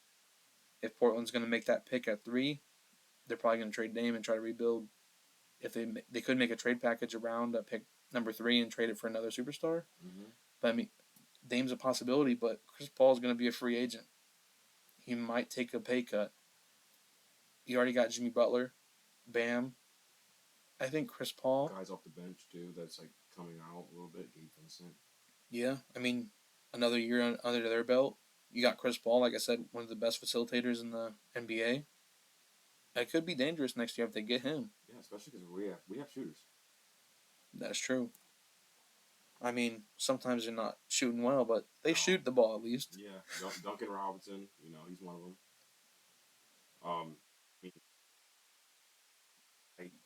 if Portland's going to make that pick at 3, they're probably going to trade Dame and try to rebuild. If they could make a trade package around pick number 3 and trade it for another superstar. Mm-hmm. But I mean, Dame's a possibility, but Chris Paul's going to be a free agent. He might take a pay cut. You already got Jimmy Butler, Bam. I think Chris Paul. Guys off the bench too. That's like coming out a little bit. Gabe Vincent. Yeah, I mean, another year under their belt. You got Chris Paul, like I said, one of the best facilitators in the NBA. It could be dangerous next year if they get him. Yeah, especially because we have shooters. That's true. I mean, sometimes they're not shooting well, but they shoot the ball at least. Yeah, Duncan Robinson. You know, he's one of them. Um,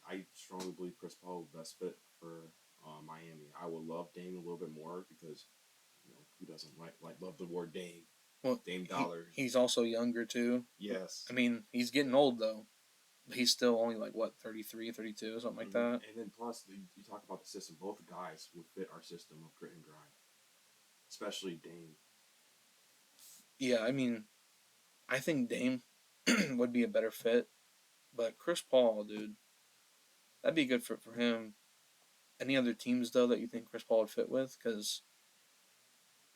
I strongly believe Chris Paul is the best fit for Miami. I would love Dame a little bit more because you know who doesn't love the word Dame. Well, Dame Dollar. He's also younger too. Yes. I mean, he's getting old though. He's still only like what 33, 32, something like that. And then plus you talk about the system. Both guys would fit our system of grit and grind, especially Dame. Yeah, I mean, I think Dame would be a better fit, but Chris Paul, dude, that'd be good for him. Any other teams though that you think Chris Paul would fit with? Because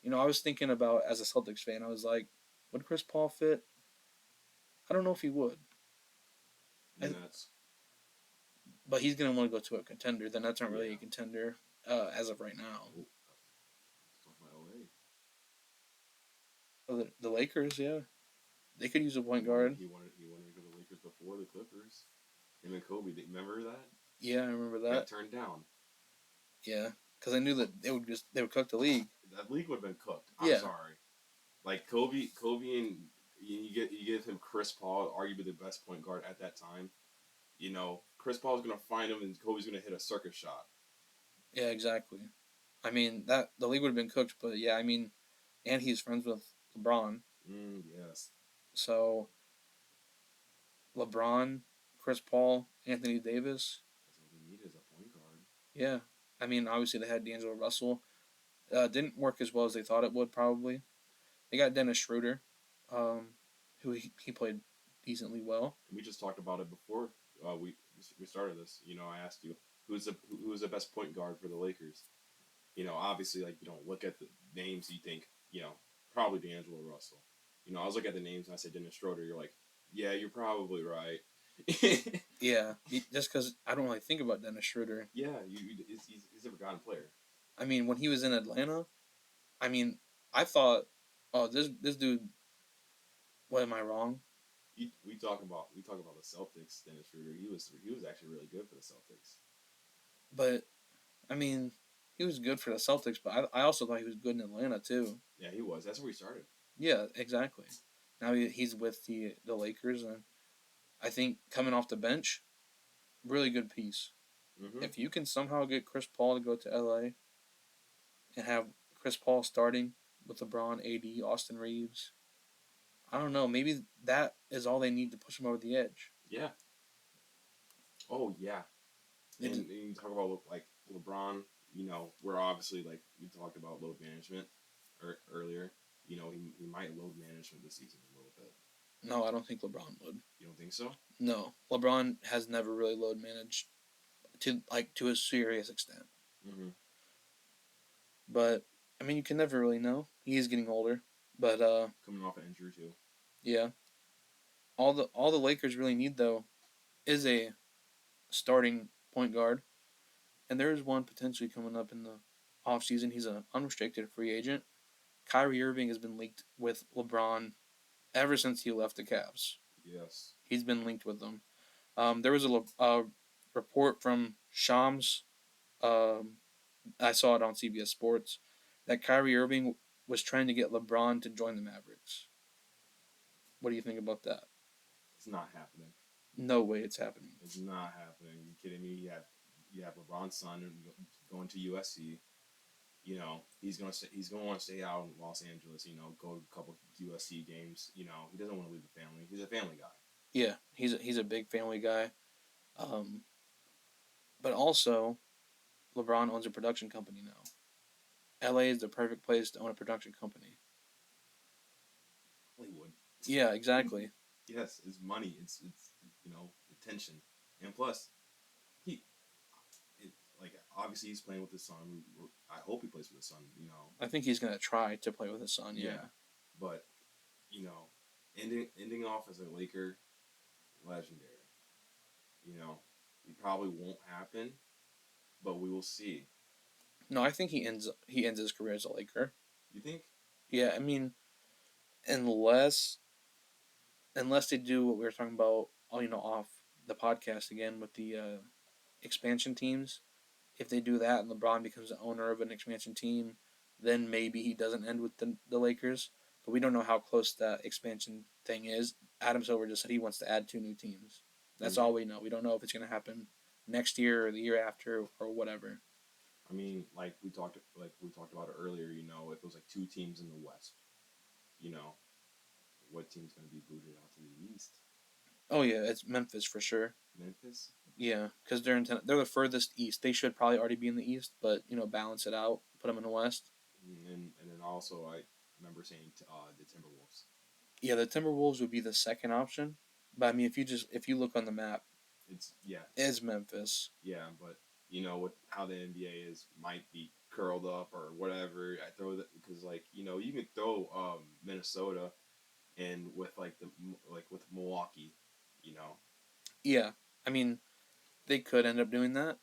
I was thinking about as a Celtics fan, I was like, would Chris Paul fit? I don't know if he would. But he's gonna want to go to a contender. The Nets aren't really a contender as of right now. The Lakers, yeah, they could use a point guard. He wanted to go to the Lakers before the Clippers. Him and Kobe, remember that? Yeah, I remember that. Got turned down. Yeah, because I knew that they would cook the league. That league would have been cooked. I'm sorry. Like Kobe, and you give him Chris Paul, arguably the best point guard at that time. You know, Chris Paul is gonna find him, and Kobe's gonna hit a circus shot. Yeah, exactly. I mean that the league would have been cooked, but yeah, I mean, and he's friends with LeBron. Yes. So LeBron, Chris Paul, Anthony Davis. That's all they need is a point guard. Yeah, I mean, obviously they had D'Angelo Russell. Didn't work as well as they thought it would. Probably they got Dennis Schroeder, who he played decently well. We just talked about it before we started this. You know, I asked you who's the best point guard for the Lakers. You know, obviously, like you don't look at the names, you think probably D'Angelo Russell. You know, I was looking at the names and I said Dennis Schroeder. You're like, yeah, you're probably right. Yeah, just because I don't really think about Dennis Schroeder. Yeah, he's a forgotten player. I mean, when he was in Atlanta, I mean, I thought, oh, this dude. What am I wrong? We talk about the Celtics. Dennis Schroeder, he was actually really good for the Celtics. But, I mean, he was good for the Celtics, but I also thought he was good in Atlanta too. Yeah, he was. That's where he started. Yeah, exactly. Now he's with the Lakers, and I think coming off the bench, really good piece. Mm-hmm. If you can somehow get Chris Paul to go to LA and have Chris Paul starting with LeBron, AD, Austin Reeves, I don't know. Maybe that is all they need to push him over the edge. Yeah. Oh yeah. And you talk about like LeBron. You know, we're obviously like we talked about load management earlier. You know, he might load management this season a little bit. No, I don't think LeBron would. You don't think so? No, LeBron has never really load managed to a serious extent. Mm-hmm. But I mean, you can never really know. He is getting older, but coming off an injury too. Yeah. All the Lakers really need though is a starting point guard, and there is one potentially coming up in the offseason. He's an unrestricted free agent. Kyrie Irving has been linked with LeBron ever since he left the Cavs. Yes. He's been linked with them. There was a report from Shams I saw it on CBS Sports that Kyrie Irving was trying to get LeBron to join the Mavericks. What do you think about that? It's not happening. No way it's happening. It's not happening. You kidding me? You have LeBron's son going to USC. You know, he's gonna want to stay out in Los Angeles. You know, go to a couple USC games. You know, he doesn't want to leave the family. He's a family guy. Yeah, he's a big family guy. Um, but also, LeBron owns a production company now. LA is the perfect place to own a production company. Hollywood. Yeah, exactly. Yes, it's money. It's attention, and plus he like obviously he's playing with his son. I hope he plays with his son. You know. I think he's gonna try to play with his son. Yeah. But you know, ending off as a Laker, legendary. You know, it probably won't happen, but we will see. No, I think he ends his career as a Laker. You think? Yeah, I mean, unless they do what we were talking about, off the podcast again with the expansion teams. If they do that and LeBron becomes the owner of an expansion team, then maybe he doesn't end with the Lakers. But we don't know how close that expansion thing is. Adam Silver just said he wants to add 2 new teams. That's all we know. We don't know if it's going to happen next year or the year after or whatever. I mean, like we talked about it earlier. You know, if it was like 2 teams in the West, you know, what team's going to be booted out to the East? Oh yeah, it's Memphis for sure. Memphis. Yeah, because they're the furthest east. They should probably already be in the East, but balance it out, put them in the West. And then also I remember saying the Timberwolves. Yeah, the Timberwolves would be the second option, but I mean, if you look on the map, it's Memphis. Yeah, but you know with how the NBA is, might be curled up or whatever. I throw that because you can throw Minnesota and with with Milwaukee, you know. Yeah, I mean, they could end up doing that.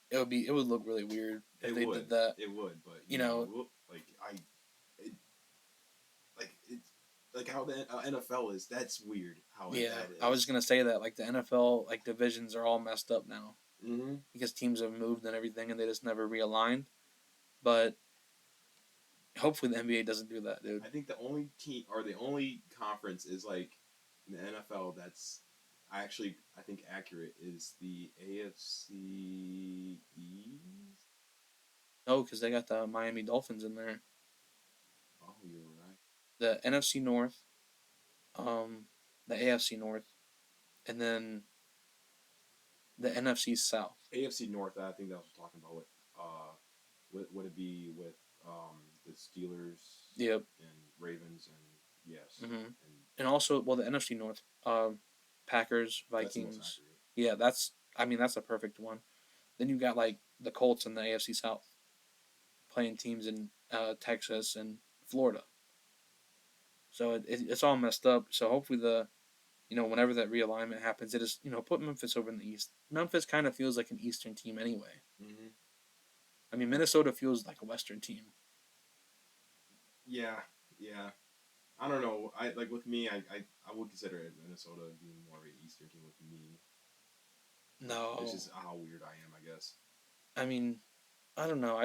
It would look really weird if they did that. It would, but it, it's like how the NFL is. That's weird. How that is. I was gonna say that the NFL divisions are all messed up now Mm-hmm. because teams have moved and everything, and they just never realigned. But hopefully the NBA doesn't do that, dude. I think the only team or the only conference is in the NFL that's actually I think accurate is the AFC East. No, because they got the Miami Dolphins in there. Oh, you're right. The NFC North, the AFC North, and then the NFC South. AFC North. I think that was talking about would it be with the Steelers? Yep. And Ravens and yes. Mm-hmm. And also, well, the NFC North, Packers, Vikings. Yeah, that's a perfect one. Then you got the Colts in the AFC South, playing teams in Texas and Florida. So it's all messed up. So hopefully whenever that realignment happens, it is put Memphis over in the East. Memphis kind of feels like an Eastern team anyway. Mm-hmm. I mean, Minnesota feels like a Western team. Yeah. I don't know. With me, I would consider Minnesota being more of an Eastern team with me. No, it's just how weird I am, I guess. I mean, I don't know.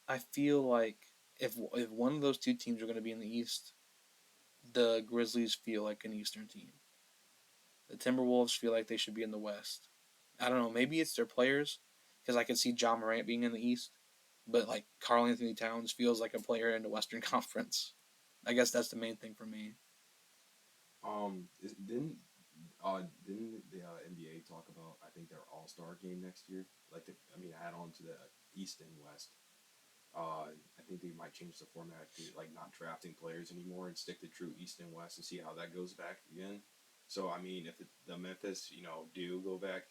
I feel like if one of those 2 teams are going to be in the East, the Grizzlies feel like an Eastern team. The Timberwolves feel like they should be in the West. I don't know. Maybe it's their players, because I could see John Morant being in the East, but Karl Anthony Towns feels like a player in the Western Conference. I guess that's the main thing for me. Didn't the NBA talk about their All-Star game next year? Add on to the East and West. I think they might change the format to not drafting players anymore and stick to true East and West and see how that goes back again. So if the Memphis do go back,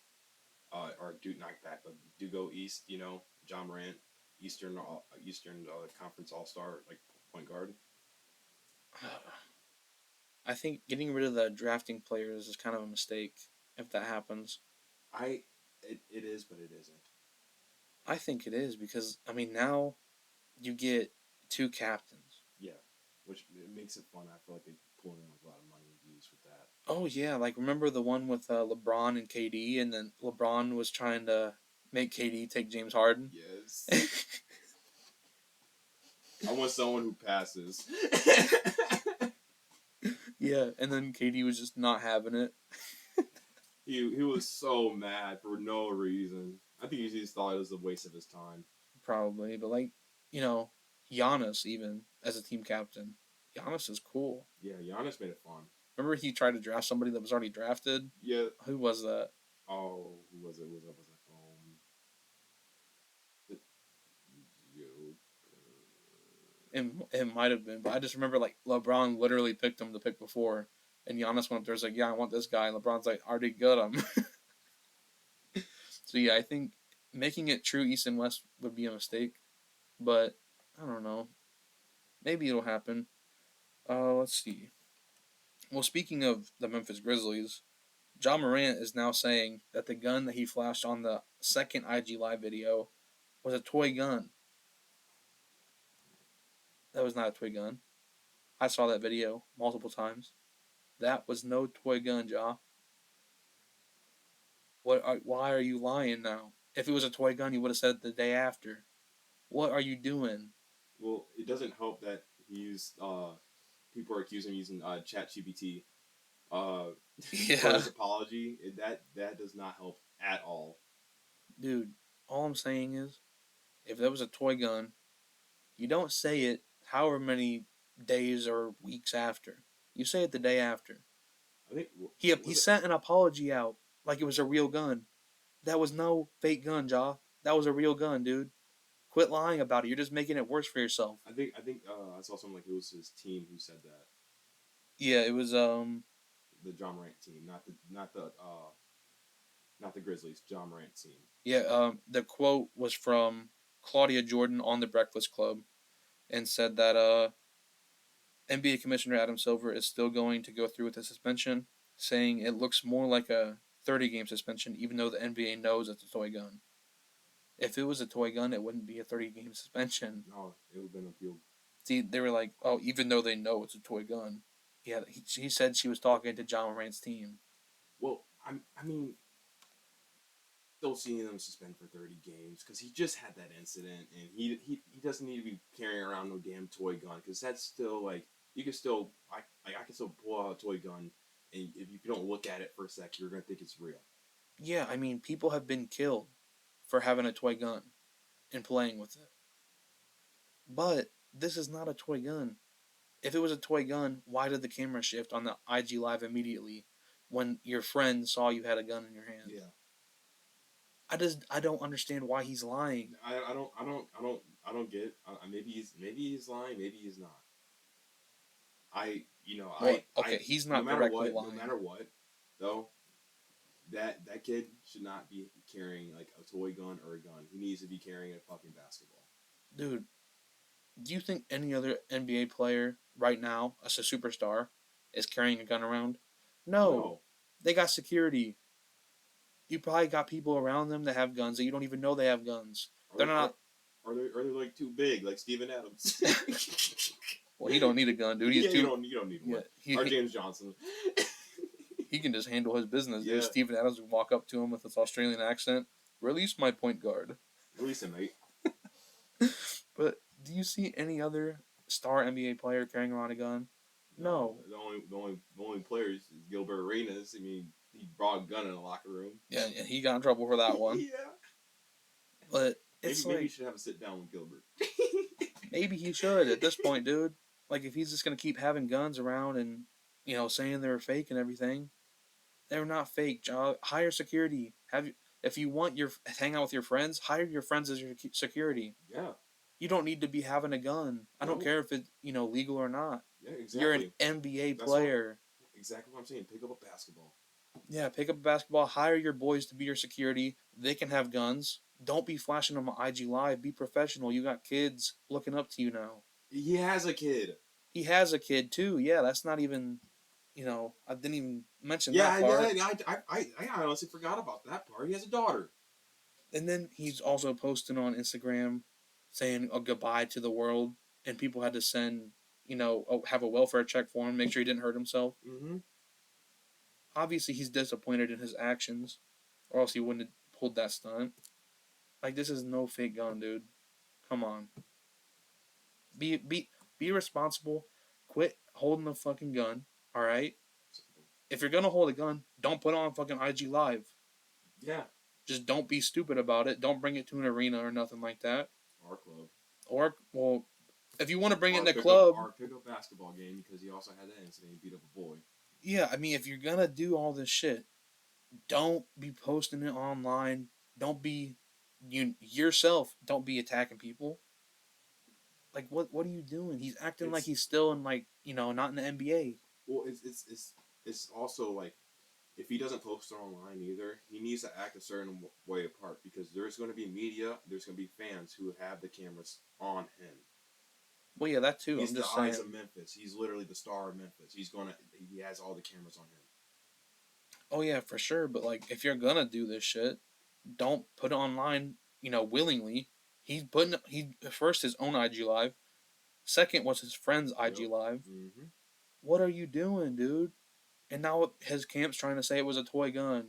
or do not back but do go East, John Morant, Eastern Conference All-Star point guard. I think getting rid of the drafting players is kind of a mistake if that happens. It is, but it isn't. I think it is because now you get 2 captains. Yeah, which it makes it fun. I feel like they pull in a lot of money and views with that. Oh yeah, remember the one with LeBron and KD, and then LeBron was trying to make KD take James Harden. Yes. I want someone who passes. Yeah, and then KD was just not having it. He was so mad for no reason. I think he just thought it was a waste of his time. Probably, but like, you know, Giannis even as a team captain. Giannis is cool. Yeah, Giannis made it fun. Remember he tried to draft somebody that was already drafted? Yeah. Who was that? Oh, who was it? Was it? The Joker. It might have been, but I just remember like LeBron literally picked him the pick before, and Giannis went up there, was like, "Yeah, I want this guy," and LeBron's like, "Already got him." So yeah, I think making it true East and West would be a mistake, but I don't know. Maybe it'll happen. Let's see. Well, speaking of the Memphis Grizzlies, John Morant is now saying that the gun that he flashed on the second IG Live video was a toy gun. That was not a toy gun. I saw that video multiple times. That was no toy gun, Ja. Why are you lying now? If it was a toy gun, you would have said it the day after. What are you doing? Well, it doesn't help that people are accusing him using ChatGPT for Yeah. his apology. That does not help at all. Dude, all I'm saying is, if that was a toy gun, you don't say it however many days or weeks after. You say it the day after. I think He sent an apology out like it was a real gun. That was no fake gun, Ja. That was a real gun, dude. Quit lying about it. You're just making it worse for yourself. I saw something like it was his team who said that. Yeah, it was The John Morant team, not the Grizzlies. John Morant team. yeah, the quote was from Claudia Jordan on the Breakfast Club and said that NBA Commissioner Adam Silver is still going to go through with the suspension, saying it looks more like a 30-game suspension, even though the NBA knows it's a toy gun. If it was a toy gun, it wouldn't be a 30-game suspension. No, it would have been appealed. See, they were like, oh, even though they know it's a toy gun. Yeah, he said she was talking to John Morant's team. Well, I mean, still seeing him suspend for 30 games because he just had that incident, and he doesn't need to be carrying around no damn toy gun because that's still like you can still I can still pull out a toy gun, and if you don't look at it for a sec, you're gonna think it's real. Yeah, I mean, people have been killed for having a toy gun and playing with it. But this is not a toy gun. If it was a toy gun, why did the camera shift on the IG Live immediately when your friend saw you had a gun in your hand? Yeah. I don't understand why he's lying. I don't get it. Maybe he's lying. Maybe he's not. He's not directly lying. No matter what, though, that kid should not be carrying like a toy gun or a gun. He needs to be carrying a fucking basketball. Dude, do you think any other NBA player right now, as a superstar, is carrying a gun around? No. They got security. You probably got people around them that have guns that you don't even know they have guns. They're not. Are they like too big, like Steven Adams? Well, he don't need a gun, dude. He's you don't need one. Or James Johnson. He can just handle his business. Yeah. Steven Adams would walk up to him with his Australian accent. Release my point guard. Release him, mate. But do you see any other star NBA player carrying around a gun? No. The only player is Gilbert Arenas. I mean, he brought a gun in the locker room. Yeah, and he got in trouble for that one. Yeah. But it's maybe you should have a sit down with Gilbert. Maybe he should at this point, dude. Like, if he's just gonna keep having guns around and, saying they're fake and everything, they're not fake. Hire security. If you want hang out with your friends, hire your friends as your security. Yeah. You don't need to be having a gun. I don't care if it's legal or not. Yeah, exactly. You're an NBA player. Exactly what I'm saying. Pick up a basketball. Yeah, pick up a basketball. Hire your boys to be your security. They can have guns. Don't be flashing them on IG Live. Be professional. You got kids looking up to you now. He has a kid. He has a kid too. Yeah, that's not even. I didn't even mention that part. Yeah, I honestly forgot about that part. He has a daughter. And then he's also posting on Instagram saying a goodbye to the world, and people had to send, have a welfare check for him, make sure he didn't hurt himself. Mm-hmm. Obviously, he's disappointed in his actions, or else he wouldn't have pulled that stunt. Like, this is no fake gun, dude. Come on. Be responsible. Quit holding the fucking gun. All right. If you're gonna hold a gun, don't put it on fucking IG Live. Yeah. Just don't be stupid about it. Don't bring it to an arena or nothing like that. Or club. Or well, if you want to bring it in a Pick club, or pick up basketball game because he also had that incident. He beat up a boy. yeah. I mean, if you're gonna do all this shit, don't be posting it online. Don't be yourself. Don't be attacking people. Like what are you doing? He's acting like he's still in not in the NBA. Well, it's also like if he doesn't post it online either, he needs to act a certain way apart because there's going to be media, there's going to be fans who have the cameras on him. Well, yeah, that too. He's I'm just the eyes saying. of Memphis. He's literally the star of Memphis. He has all the cameras on him. Oh yeah, for sure. But like, if you're gonna do this shit, don't put it online. Willingly. He first his own IG live. Second was his friend's IG live. Mm-hmm. What are you doing, dude? And now his camp's trying to say it was a toy gun.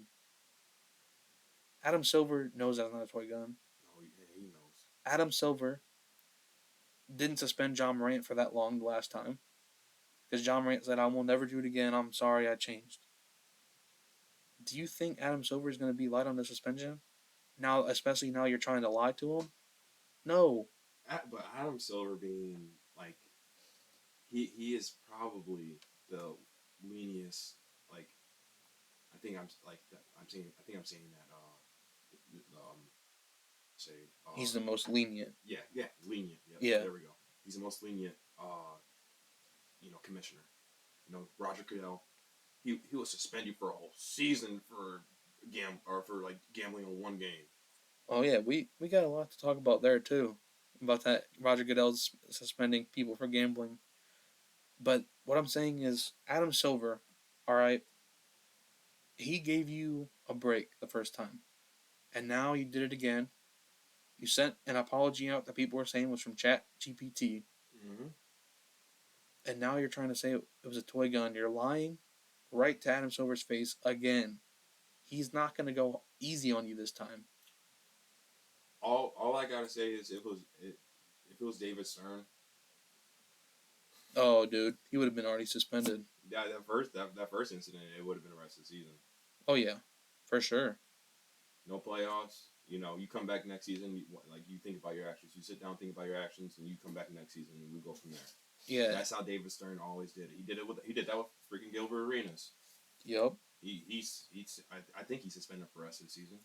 Adam Silver knows that's not a toy gun. Oh yeah, he knows. Adam Silver didn't suspend John Morant for that long the last time. Because John Morant said, I will never do it again. I'm sorry, I changed. Do you think Adam Silver is going to be light on the suspension? Now, especially now you're trying to lie to him? No. But Adam Silver being like, he is probably the lenient. Like, I think I'm like I'm saying. I think I'm saying that. Say. He's the most lenient. Yeah, lenient. Yeah. There we go. He's the most lenient. Commissioner. Roger Goodell. He will suspend you for a whole season for gambling on one game. Oh yeah, we got a lot to talk about there too. About that Roger Goodell's suspending people for gambling. But what I'm saying is Adam Silver, all right, he gave you a break the first time. And now you did it again. You sent an apology out that people were saying was from Chat GPT. Mm-hmm. And now you're trying to say it was a toy gun. You're lying right to Adam Silver's face again. He's not going to go easy on you this time. All I gotta say is if it was David Stern. Oh, dude, he would have been already suspended. Yeah, that first incident, it would have been the rest of the season. Oh yeah, for sure. No playoffs. You come back next season. You think about your actions. You sit down, think about your actions, and you come back next season, and we go from there. Yeah, that's how David Stern always did it. He did that with freaking Gilbert Arenas. Yep. I think he suspended for the rest of the season,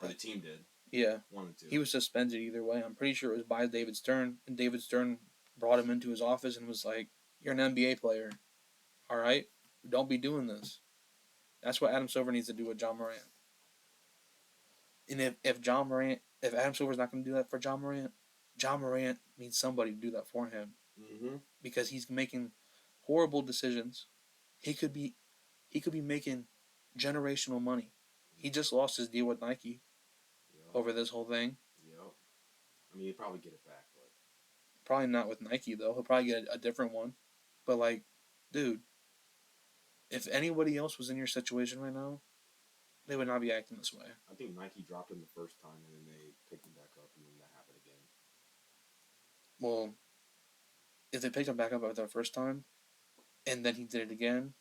or the team did. Yeah. One and two. He was suspended either way. I'm pretty sure it was by David Stern, and David Stern brought him into his office and was like, "You're an NBA player, all right? Don't be doing this." That's what Adam Silver needs to do with John Morant. And if Adam Silver's not going to do that for John Morant needs somebody to do that for him. Mm-hmm. Because he's making horrible decisions. He could be making generational money. He just lost his deal with Nike over this whole thing. Yep. I mean, he'd probably get it back, but probably not with Nike though. He'll probably get a different one. But like, dude, if anybody else was in your situation right now, they would not be acting this way. I think Nike dropped him the first time, and then they picked him back up, and then that happened again. Well, if they picked him back up after the first time, and then he did it again,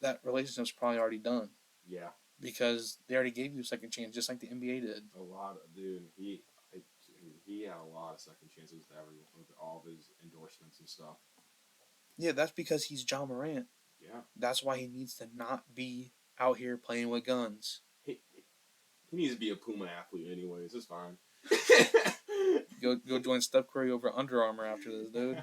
that relationship's probably already done. Yeah. Because they already gave you a second chance, just like the NBA did. He had a lot of second chances with all of his endorsements and stuff. Yeah, that's because he's John Morant. Yeah. That's why he needs to not be out here playing with guns. He needs to be a Puma athlete anyways. It's fine. Go join Steph Curry over Under Armour after this, dude.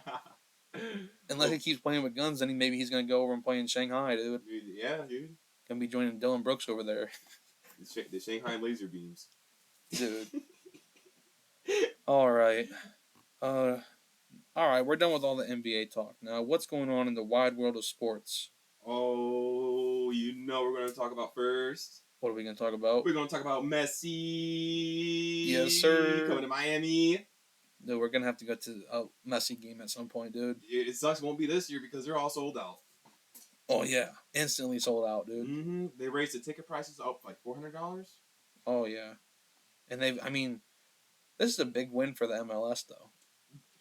Unless he keeps playing with guns, then maybe he's going to go over and play in Shanghai, dude. Yeah, dude. Gonna be joining Dylan Brooks over there. The Shanghai laser beams. Dude. Alright. Alright, we're done with all the NBA talk. Now, what's going on in the wide world of sports? Oh, we're going to talk about first. What are we going to talk about? We're going to talk about Messi. Yes, sir. Coming to Miami. Dude, we're going to have to go to a Messi game at some point, dude. It sucks it won't be this year because they're all sold out. Oh, yeah. Instantly sold out, dude. Mm-hmm. They raised the ticket prices up like $400. Oh, yeah. And this is a big win for the MLS, though.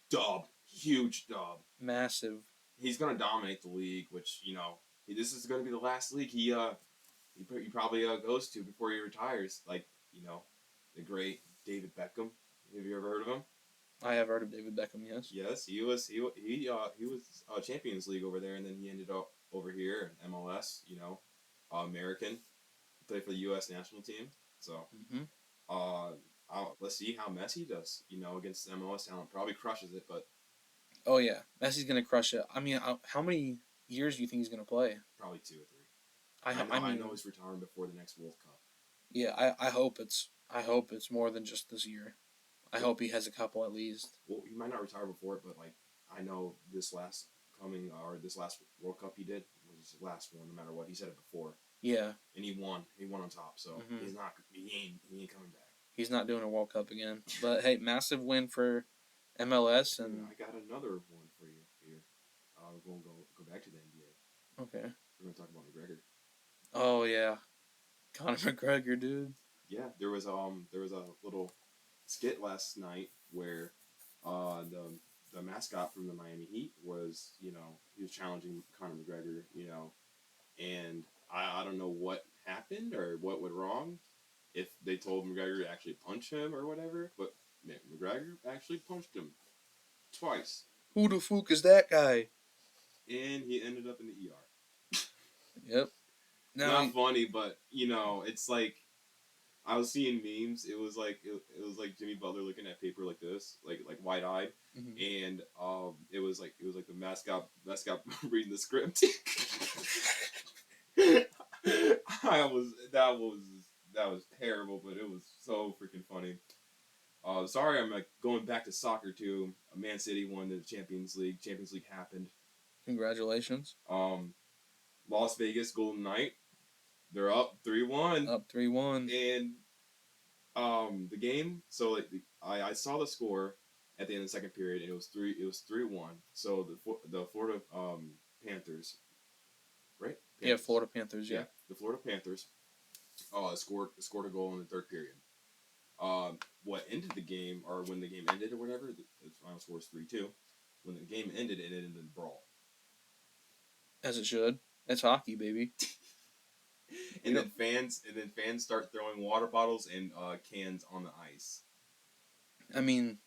Dub. huge dub. Massive. He's gonna dominate the league, which this is gonna be the last league he probably goes to before he retires. Like the great David Beckham. Have you ever heard of him? I have heard of David Beckham. Yes. Yes, he was Champions League over there, and then he ended up over here in MLS. American. He played for the U.S. national team. So, let's see how Messi does. Against MLS talent, probably crushes it, but. Oh yeah, Messi's gonna crush it. I mean, how many years do you think he's gonna play? Probably 2 or 3. I know he's retiring before the next World Cup. Yeah, I hope it's more than just this year. I hope he has a couple at least. Well, he might not retire before it, but I know this last World Cup he did was his last one, no matter what. He said it before. Yeah. And he won. He won on top, so he ain't coming back. He's not doing a World Cup again. But hey, massive win for MLS, and I got another one for you here. We're gonna go back to the NBA. Okay. We're gonna talk about McGregor. Oh yeah, Conor McGregor, dude. Yeah, there was a little skit last night where the mascot from the Miami Heat was he was challenging Conor McGregor, and I don't know what happened or what went wrong, if they told McGregor to actually punch him or whatever, but McGregor actually punched him twice. Who the fuck is that guy? And he ended up in the ER. Yep. Not funny, but it's like I was seeing memes. It was like Jimmy Butler looking at paper like this, like wide eyed, and it was like the mascot reading the script. That was terrible, but it was so freaking funny. Sorry, I'm going back to soccer too. Man City won the Champions League. Champions League happened. Congratulations. Las Vegas Golden Knight. They're up 3-1. Up 3-1. And the game. So I saw the score at the end of the second period. And it was 3-1. So the Florida Panthers, right? Panthers. Yeah, Florida Panthers. Yeah. The Florida Panthers. Scored a goal in the third period. What ended the game, or when the game ended or whatever, the final score was 3-2. When the game ended, it ended in a brawl. As it should. It's hockey, baby. And then fans start throwing water bottles and cans on the ice. I mean,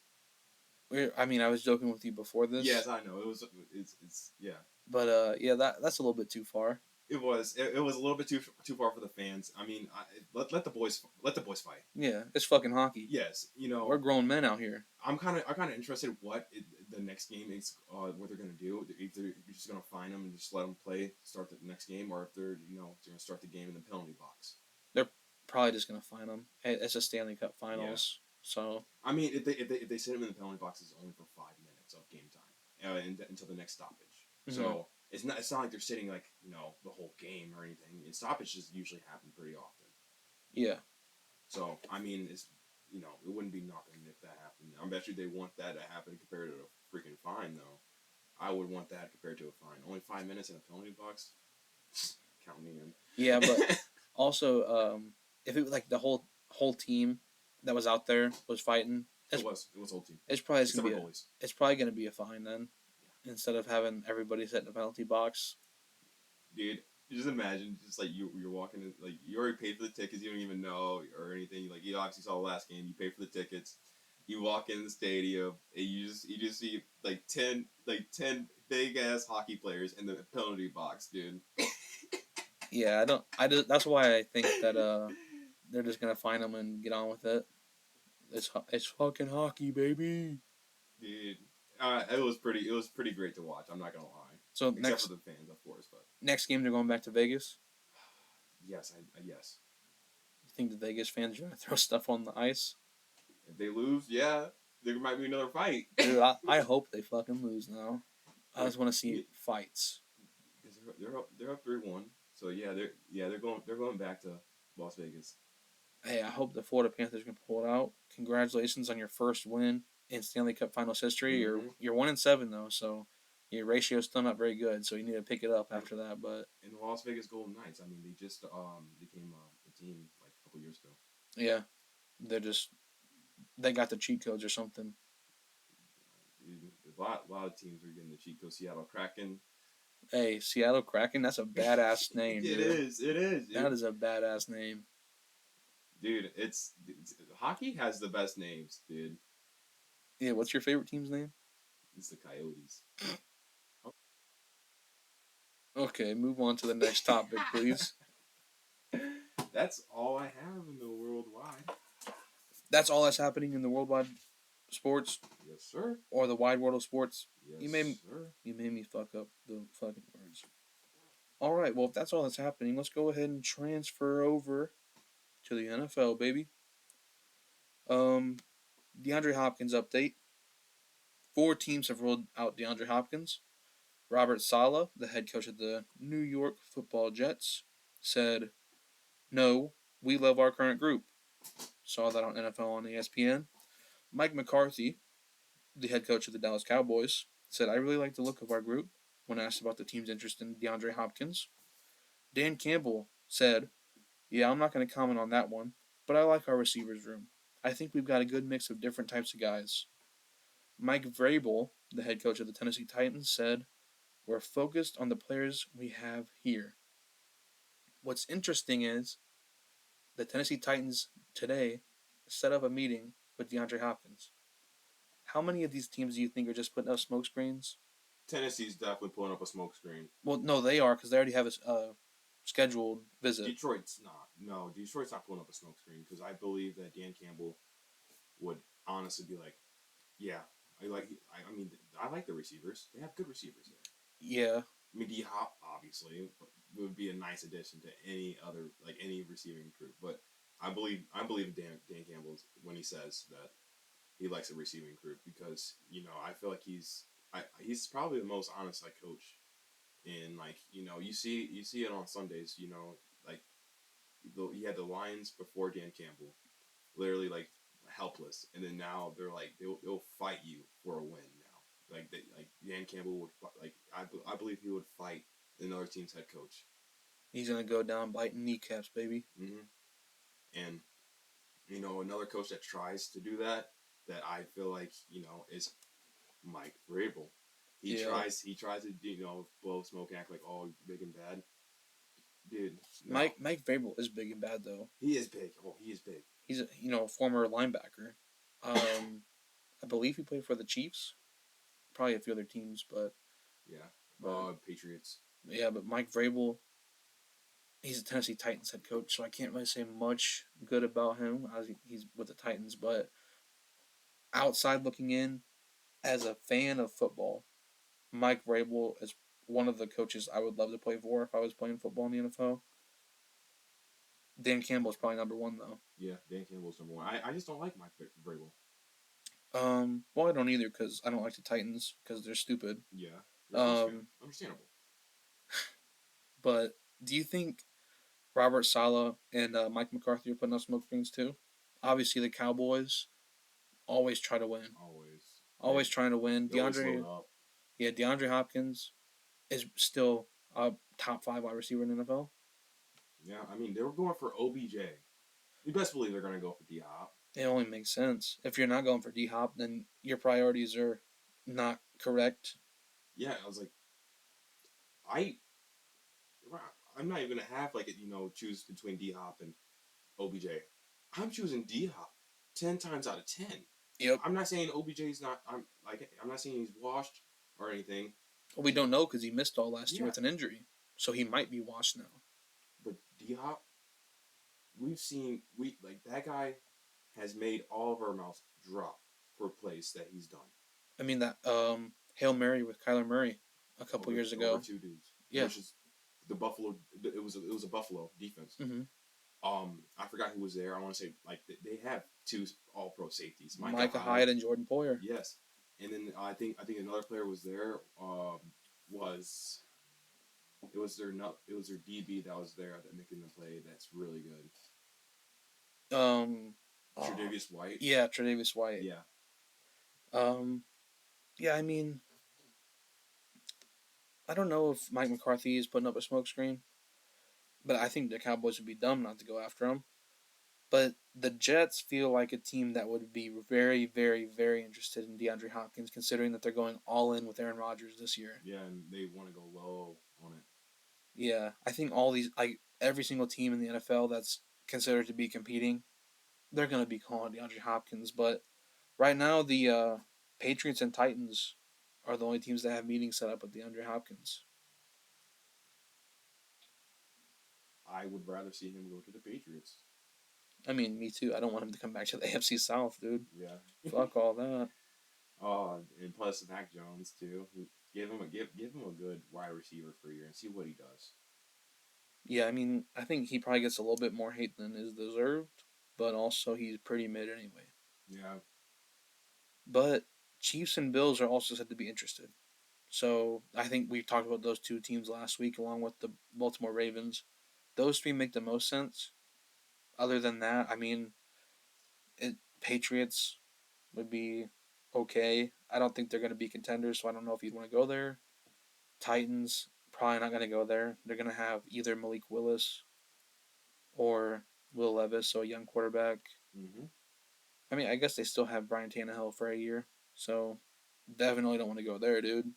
I was joking with you before this. Yes, I know. It's yeah. But yeah, that's a little bit too far. It was a little bit too far for the fans. I mean, let the boys fight. Yeah, it's fucking hockey. Yes, we're grown men out here. I'm kind of interested what the next game is. What they're gonna do? Either you're just gonna fine them and just let them play, start the next game, or if they're gonna start the game in the penalty box. They're probably just gonna fine them. It's a Stanley Cup Finals, so. I mean, if they sit them in the penalty box, it's only for 5 minutes of game time, until the next stoppage. Mm-hmm. So. It's not like they're sitting the whole game or anything. And stoppages usually happen pretty often. Yeah. So I mean, it's it wouldn't be nothing if that happened. I bet you they want that to happen compared to a freaking fine though. I would want that compared to a fine. Only 5 minutes in a penalty box. Count me in. Yeah, but also if it was like the whole team that was out there was fighting. It was whole team. It's probably gonna be a fine then. Instead of having everybody sit in the penalty box. Dude, just imagine, just like you're walking in, like you already paid for the tickets, you don't even know or anything. Like you obviously saw the last game, you paid for the tickets. You walk in the stadium and you just see like 10 big ass hockey players in the penalty box, dude. Yeah, that's why I think that they're just gonna find them and get on with it. It's fucking hockey, baby. Dude. It was pretty great to watch. I'm not gonna lie. So except for the fans, of course. But next game they're going back to Vegas. Yes, yes. You think the Vegas fans are gonna throw stuff on the ice? If they lose, yeah, there might be another fight. Dude, I hope they fucking lose now. I just want to see fights. Because they're up 3-1. So they're going back to Las Vegas. Hey, I hope the Florida Panthers can pull it out. Congratulations on your first win in Stanley Cup Finals history. Mm-hmm. You're 1-7 though, so your ratio is still not very good. So you need to pick it up after that. But in the Las Vegas Golden Knights, I mean, they just became a team like a couple years ago. Yeah, they got the cheat codes or something. lot of teams are getting the cheat code. Seattle Kraken. Hey, Seattle Kraken, that's a badass name, It dude. is. It is. That is a badass name. Dude, it's hockey has the best names, dude. Yeah, what's your favorite team's name? It's the Coyotes. Okay, move on to the next topic, please. That's all I have in the worldwide. That's all that's happening in the worldwide sports. Yes, sir. Or the wide world of sports. Yes, sir. You made me fuck up the fucking words. All right, well, if that's all that's happening, let's go ahead and transfer over to the NFL, baby. DeAndre Hopkins update. 4 teams have ruled out DeAndre Hopkins. Robert Saleh, the head coach of the New York Football Jets, said, "No, we love our current group." Saw that on NFL on ESPN. Mike McCarthy, the head coach of the Dallas Cowboys, said, "I really like the look of our group," when asked about the team's interest in DeAndre Hopkins. Dan Campbell said, "Yeah, I'm not going to comment on that one, but I like our receivers room. I think we've got a good mix of different types of guys." Mike Vrabel, the head coach of the Tennessee Titans, said, "We're focused on the players we have here." What's interesting is the Tennessee Titans today set up a meeting with DeAndre Hopkins. How many of these teams do you think are just putting up smoke screens? Tennessee's definitely pulling up a smoke screen. Well, no, they are, because they already have a scheduled visit. Detroit's not. No, Detroit's not pulling up a smoke screen because I believe that Dan Campbell would honestly be like, yeah, I like the receivers. They have good receivers there. Yeah. I mean, D-Hop, obviously, would be a nice addition to any receiving group. But I believe Dan Campbell when he says that he likes a receiving group because I feel like he's probably the most honest coach. And you see it on Sundays. Like you had the Lions before Dan Campbell, literally helpless, and then now they're they'll fight you for a win now. Like Dan Campbell would I believe he would fight another team's head coach. He's gonna go down biting kneecaps, baby. Mm-hmm. And another coach that tries to do that I feel like is Mike Vrabel. He tries to blow smoke and act like big and bad. Dude, no. Mike Vrabel is big and bad though. He is big. He is big. He's a former linebacker. I believe he played for the Chiefs, probably a few other teams, but Patriots. Yeah, but Mike Vrabel, he's a Tennessee Titans head coach, so I can't really say much good about him as he's with the Titans. But outside looking in, as a fan of football, Mike Vrabel is one of the coaches I would love to play for if I was playing football in the NFL. Dan Campbell's probably number 1 though. Yeah, Dan Campbell's number 1. I just don't like Mike Vrabel. Well, I don't either because I don't like the Titans because they're stupid. Yeah. Understandable. But do you think Robert Saleh and Mike McCarthy are putting up smoke screens too? Obviously, the Cowboys always try to win. Always trying to win. DeAndre Hopkins is still a top 5 wide receiver in the NFL. Yeah, I mean, they were going for OBJ. You best believe they're going to go for D-Hop. It only makes sense. If you're not going for D-Hop, then your priorities are not correct. Yeah, I was like, I'm not even going to have, choose between D-Hop and OBJ. I'm choosing D-Hop 10 times out of 10. Yep. I'm not saying OBJ's not, I'm not saying he's washed or anything. Well, we don't know because he missed all last year with an injury. So he might be washed now. But D-Hop, that guy has made all of our mouths drop for plays that he's done. I mean, that Hail Mary with Kyler Murray a couple years ago. Over 2 dudes. Yeah. Versus the Buffalo, it was a Buffalo defense. Mm-hmm. I forgot who was there. I want to say, they have 2 all-pro safeties. Micah Hyde and Jordan Poyer. Yes. And then I think another player was there, it was their DB that was there that making the play that's really good. Tre'Davious White. Yeah, Tre'Davious White. Yeah. Yeah, I mean, I don't know if Mike McCarthy is putting up a smokescreen, but I think the Cowboys would be dumb not to go after him. But the Jets feel like a team that would be very, very, very interested in DeAndre Hopkins, considering that they're going all in with Aaron Rodgers this year. Yeah, and they want to go low on it. Yeah, I think all these, like every single team in the NFL that's considered to be competing, they're going to be calling DeAndre Hopkins. But right now, the Patriots and Titans are the only teams that have meetings set up with DeAndre Hopkins. I would rather see him go to the Patriots. I mean, me too. I don't want him to come back to the AFC South, dude. Yeah. Fuck all that. Oh, and plus Mac Jones too. Give him a good wide receiver for a year and see what he does. Yeah, I mean, I think he probably gets a little bit more hate than is deserved, but also he's pretty mid anyway. Yeah. But Chiefs and Bills are also said to be interested. So I think we talked about those two teams last week, along with the Baltimore Ravens. Those three make the most sense. Other than that, I mean, Patriots would be okay. I don't think they're going to be contenders, so I don't know if you'd want to go there. Titans probably not going to go there. They're going to have either Malik Willis or Will Levis, so a young quarterback. Mm-hmm. I mean, I guess they still have Brian Tannehill for a year, so definitely don't want to go there, dude.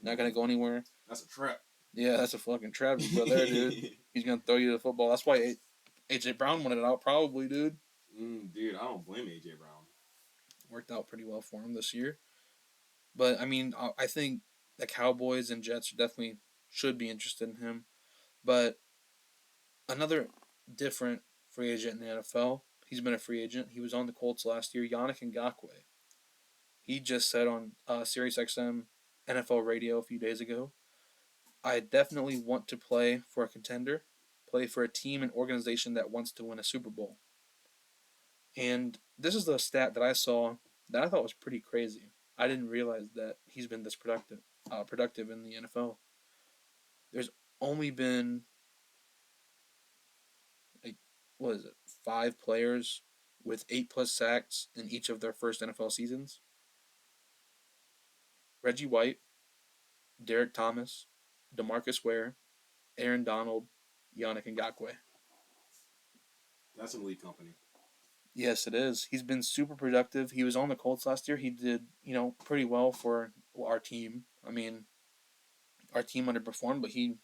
Not going to go anywhere. That's a trap. Yeah, that's a fucking trap to go there, dude. He's going to throw you the football. That's why A.J. Brown wanted it out, probably, dude. Dude, I don't blame A.J. Brown. Worked out pretty well for him this year. But, I mean, I think the Cowboys and Jets definitely should be interested in him. But another different free agent in the NFL, he's been a free agent. He was on the Colts last year, Yannick Ngakoue. He just said on SiriusXM NFL radio a few days ago, I definitely want to play for a contender, play for a team and organization that wants to win a Super Bowl. And this is the stat that I saw that I thought was pretty crazy. I didn't realize that he's been this productive in the NFL. There's only been like what is it, 5 players with 8+ sacks in each of their first NFL seasons. Reggie White, Derek Thomas, DeMarcus Ware, Aaron Donald, Yannick Ngakoue. That's an elite company. Yes, it is. He's been super productive. He was on the Colts last year. He did, pretty well for our team. I mean, our team underperformed, but he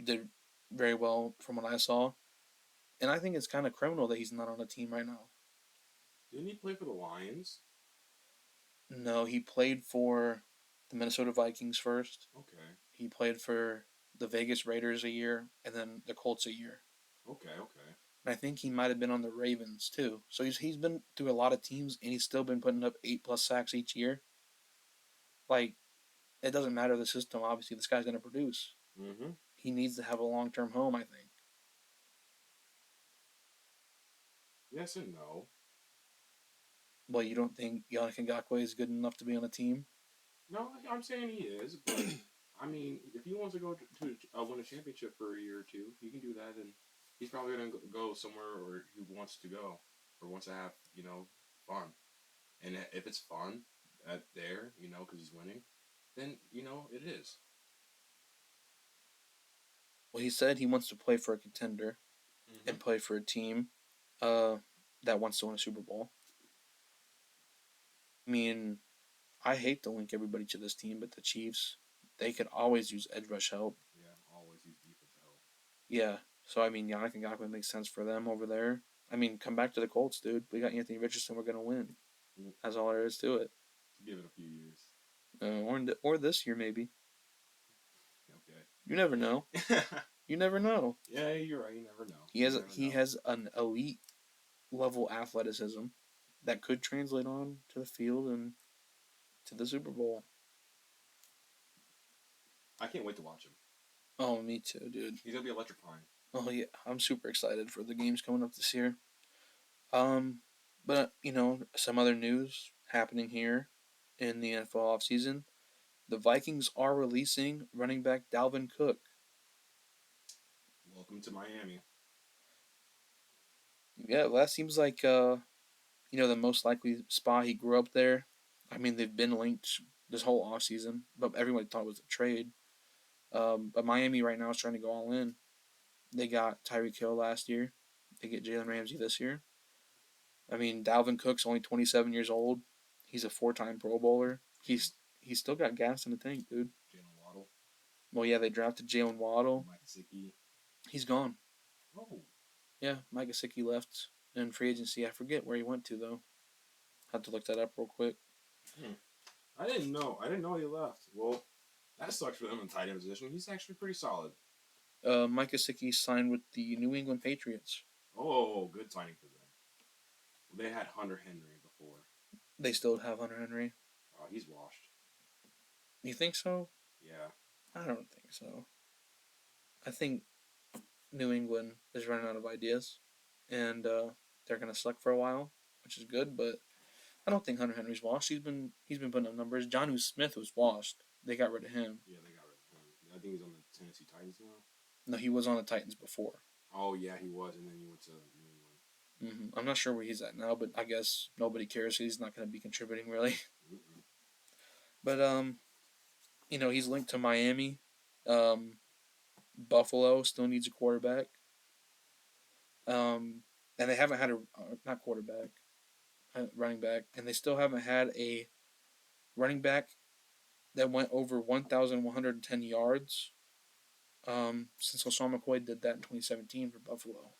did very well from what I saw. And I think it's kind of criminal that he's not on a team right now. Didn't he play for the Lions? No, he played for the Minnesota Vikings first. Okay. He played for the Vegas Raiders a year, and then the Colts a year. Okay. And I think he might have been on the Ravens too. So he's been through a lot of teams, and he's still been putting up 8+ sacks each year. Like, it doesn't matter the system. Obviously, this guy's going to produce. Mm-hmm. He needs to have a long-term home, I think. Yes and no. Well, you don't think Yannick Ngakoue is good enough to be on a team? No, I'm saying he is, but I mean, if he wants to go to win a championship for a year or two, he can do that, and he's probably gonna go somewhere where he wants to go or wants to have fun. And if it's fun there, because he's winning, then it is. Well, he said he wants to play for a contender and play for a team that wants to win a Super Bowl. I mean, I hate to link everybody to this team, but the Chiefs, they could always use edge rush help. Yeah, always use defensive help. Yeah, so I mean, Yannick Ngakoue makes sense for them over there. I mean, come back to the Colts, dude. We got Anthony Richardson. We're gonna win. That's all there is to it. Give it a few years. Or this year maybe. Okay. You never know. You never know. Yeah, you're right. You never know. He has an elite level athleticism that could translate on to the field and to the Super Bowl. I can't wait to watch him. Oh, me too, dude. He's gonna be electrifying. Oh yeah, I'm super excited for the games coming up this year. But some other news happening here in the NFL offseason. The Vikings are releasing running back Dalvin Cook. Welcome to Miami. Yeah, well, that seems like the most likely spot. He grew up there. I mean, they've been linked this whole offseason, but everybody thought it was a trade. But Miami right now is trying to go all in. They got Tyreek Hill last year. They get Jalen Ramsey this year. I mean, Dalvin Cook's only 27 years old. He's a four-time Pro Bowler. He's still got gas in the tank, dude. Jalen Waddle, Well, yeah, they drafted Jalen Waddle. Mike Gesicki. He's gone. Oh, Yeah, Mike Gesicki left in free agency. I forget where he went to though. Have to look that up real quick. I didn't know. I didn't know he left. Well, that sucks for them in tight end position. He's actually pretty solid. Mike Gesicki signed with the New England Patriots. Oh, good signing for them. They had Hunter Henry before. They still have Hunter Henry. Oh, he's washed. You think so? Yeah. I don't think so. I think New England is running out of ideas, and they're gonna suck for a while, which is good. But I don't think Hunter Henry's washed. He's been putting up numbers. Jonnu Smith was washed. They got rid of him. Yeah, they got rid of him. I think he's on the Tennessee Titans now. No, he was on the Titans before. Oh yeah, he was, and then he went to New England. I'm not sure where he's at now, but I guess nobody cares. He's not going to be contributing really. Mm-mm. But he's linked to Miami. Buffalo still needs a quarterback. And they haven't had a not quarterback, running back, and they still haven't had a running back that went over 1,110 yards. Since LaShawn McCoy did that in 2017 for Buffalo.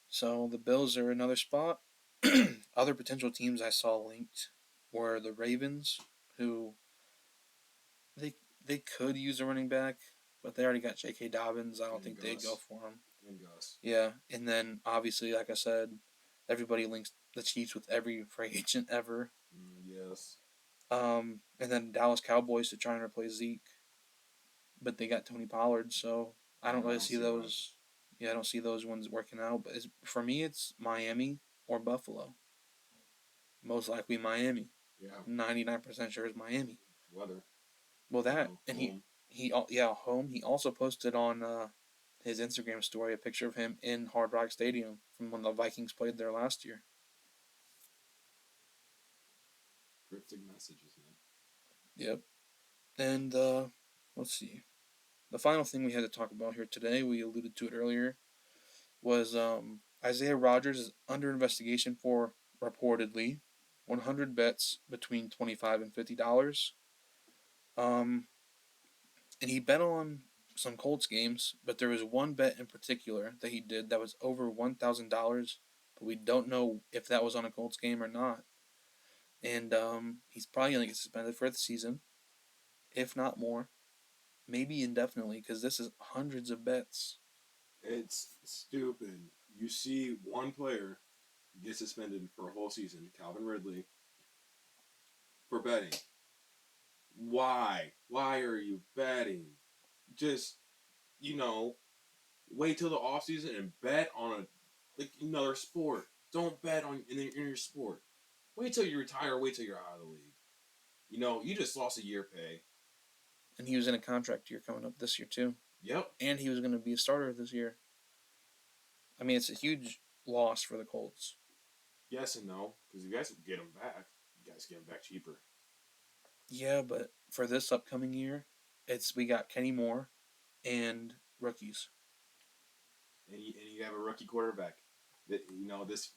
So the Bills are another spot. Other potential teams I saw linked were the Ravens, who they could use a running back, but they already got J.K. Dobbins. I don't think they'd go for him. And Gus. Yeah, and then obviously, like I said, everybody links the Chiefs with every free agent ever. Yes. And then Dallas Cowboys to try and replace Zeke, but they got Tony Pollard, so I don't really see those. Yeah, I don't see those ones working out. But for me, it's Miami or Buffalo. Most likely Miami. Yeah. 99% sure it's Miami. Weather. Well, that and home. He also posted on his Instagram story a picture of him in Hard Rock Stadium from when the Vikings played there last year. Cryptic messages, man. Yep. And let's see. The final thing we had to talk about here today, we alluded to it earlier, was Isaiah Rodgers is under investigation for reportedly 100 bets between $25 and $50. And he bet on some Colts games, but there was one bet in particular that he did that was over $1,000, but we don't know if that was on a Colts game or not. And he's probably going to get suspended for the season, if not more, maybe indefinitely, because this is hundreds of bets. It's stupid. You see one player get suspended for a whole season, Calvin Ridley, for betting. Why? Why are you betting? Just, wait till the offseason and bet on another sport. Don't bet in your sport. Wait till you retire. Wait till you're out of the league. You just lost a year pay. And he was in a contract year coming up this year too. Yep. And he was going to be a starter this year. I mean, it's a huge loss for the Colts. Yes and no, because you guys get him back. You guys get him back cheaper. Yeah, but for this upcoming year, we got Kenny Moore and rookies. And you have a rookie quarterback. That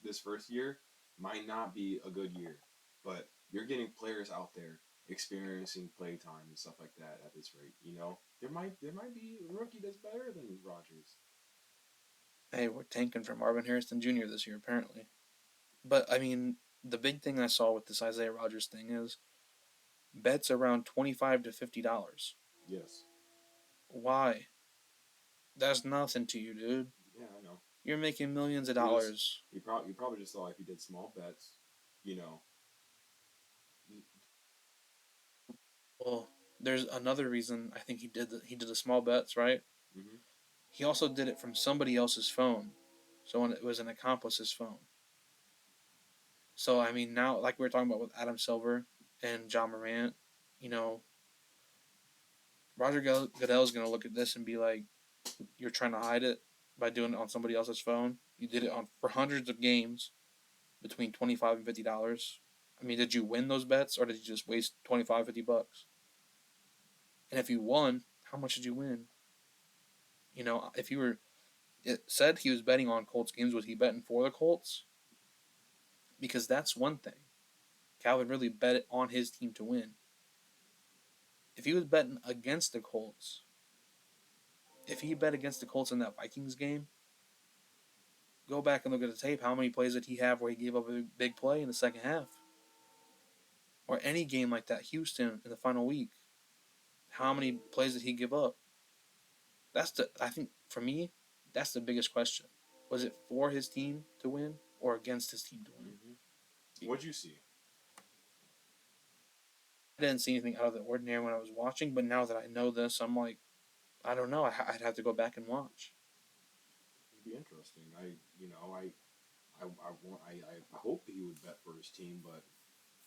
this first year might not be a good year, but you're getting players out there experiencing play time and stuff like that at this rate. There might be a rookie that's better than Rodgers. Hey, we're tanking for Marvin Harrison Jr. this year, apparently. But, I mean, the big thing I saw with this Isaiah Rodgers thing is bets around $25 to $50. Yes. Why? That's nothing to you, dude. Yeah, I know. You're making millions of dollars. He probably just thought if he did small bets, Well, there's another reason I think he did the small bets, right? Mm-hmm. He also did it from somebody else's phone. So it was an accomplice's phone. So, I mean, now, like we were talking about with Adam Silver and John Morant, Roger Goodell is going to look at this and be like, you're trying to hide it by doing it on somebody else's phone. You did it for hundreds of games between $25 and $50. I mean, did you win those bets or did you just waste $25, $50? And if you won, how much did you win? If you were it said he was betting on Colts games. Was he betting for the Colts? Because that's one thing. Calvin really bet on his team to win. If he was betting against the Colts, if he bet against the Colts in that Vikings game, go back and look at the tape. How many plays did he have where he gave up a big play in the second half? Or any game like that, Houston in the final week, how many plays did he give up? I think for me, that's the biggest question. Was it for his team to win or against his team to win? What'd you see? I didn't see anything out of the ordinary when I was watching, but now that I know this, I'm like, I don't know. I'd have to go back and watch. It'd be interesting. I hope he would bet for his team, but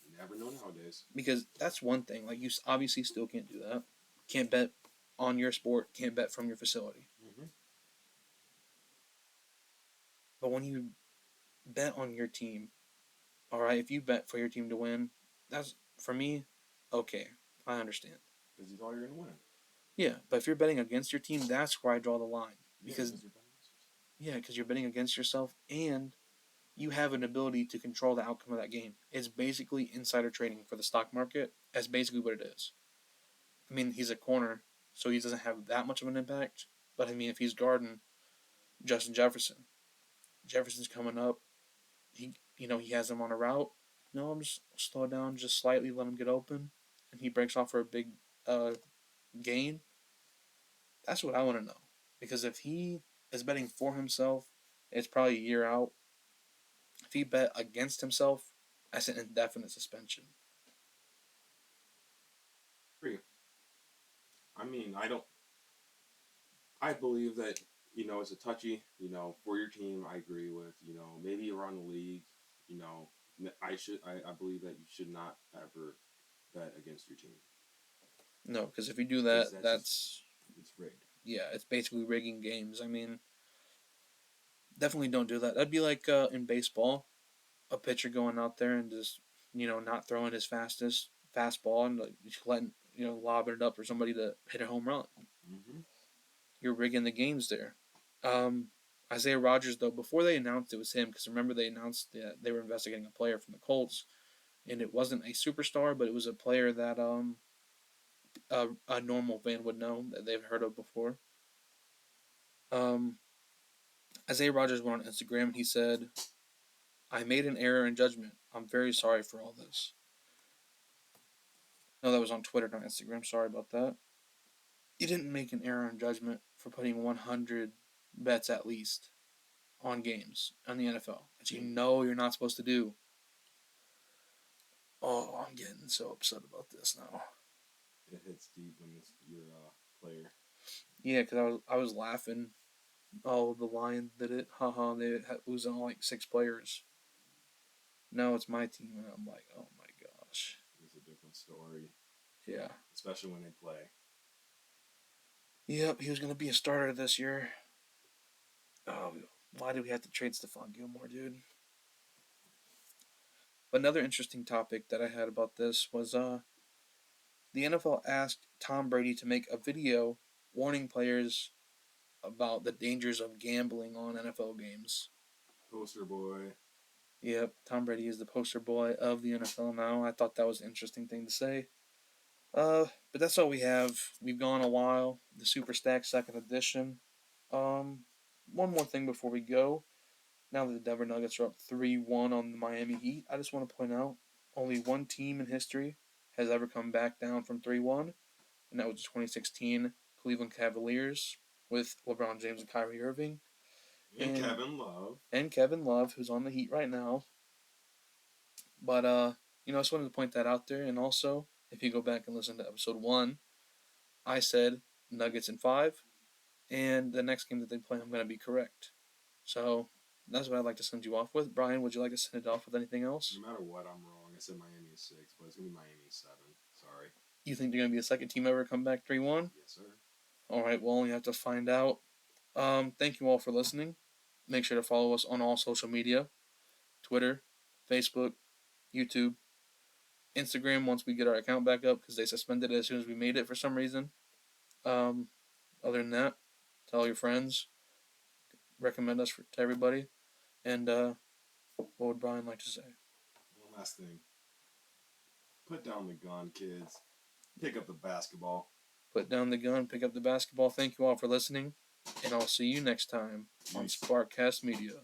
you never know nowadays. Because that's one thing. Like, you obviously still can't do that. Can't bet on your sport. Can't bet from your facility. Mm-hmm. But when you bet on your team, all right, if you bet for your team to win, that's, for me, okay. I understand. Because you thought you were going to win. Yeah, but if you're betting against your team, that's where I draw the line. Because you're because you're betting against yourself and you have an ability to control the outcome of that game. It's basically insider trading for the stock market. That's basically what it is. I mean, he's a corner, so he doesn't have that much of an impact. But I mean, if he's guarding Justin Jefferson, Jefferson's coming up. He has him on a route. No, I'm just slow down just slightly, let him get open, and he breaks off for a big gain. That's what I want to know. Because if he is betting for himself, it's probably a year out. If he bet against himself, that's an indefinite suspension. I mean, I believe that, it's a touchy, for your team, I agree with, maybe around the league, I believe that you should not ever bet against your team. No, because if you do that, it's rigged. Yeah, it's basically rigging games. I mean, definitely don't do that. That'd be like in baseball, a pitcher going out there and just not throwing his fastball and like just letting lobbing it up for somebody to hit a home run. Mm-hmm. You're rigging the games there. Isaiah Rodgers, though, before they announced it was him, because remember they announced that they were investigating a player from the Colts, and it wasn't a superstar, but it was a player that a normal fan would know that they've heard of before. Um, Isaiah Rodgers went on Instagram and he said, "I made an error in judgment. I'm very sorry for all this." No, that was on Twitter, not Instagram. Sorry about that. You didn't make an error in judgment for putting 100 bets at least on games on the NFL that you know you're not supposed to do. Oh, I'm getting so upset about this now. It hits deep when you're a player. Yeah, because I was laughing. Oh, the Lions did it. Haha, they losing like 6 players. Now it's my team, and I'm like, oh my gosh. It's a different story. Yeah. Especially when they play. Yep, he was going to be a starter this year. Oh, why did we have to trade Stephon Gilmore, dude? Another interesting topic that I had about this was the NFL asked Tom Brady to make a video warning players about the dangers of gambling on NFL games. Poster boy. Yep, Tom Brady is the poster boy of the NFL now. I thought that was an interesting thing to say. But that's all we have. We've gone a while. The Super Stack second edition. One more thing before we go. Now that the Denver Nuggets are up 3-1 on the Miami Heat, I just want to point out only one team in history has ever come back down from 3-1, and that was the 2016 Cleveland Cavaliers with LeBron James and Kyrie Irving. And Kevin Love. And Kevin Love, who's on the Heat right now. But, I just wanted to point that out there. And also, if you go back and listen to episode 1, I said Nuggets in 5. And the next game that they play, I'm going to be correct. So, that's what I'd like to send you off with. Brian, would you like to send it off with anything else? No matter what, I'm wrong. I said Miami is 6, but it's going to be Miami 7. Sorry. You think they're going to be the second team ever to come back 3-1? Yes, sir. All right, we'll only have to find out. Thank you all for listening. Make sure to follow us on all social media. Twitter, Facebook, YouTube, Instagram once we get our account back up because they suspended it as soon as we made it for some reason. Other than that, tell your friends. recommend us to everybody. And what would Brian like to say? One last thing. Put down the gun, kids. Pick up the basketball. Put down the gun, pick up the basketball. Thank you all for listening, and I'll see you next time on Peace. Sparkcast Media.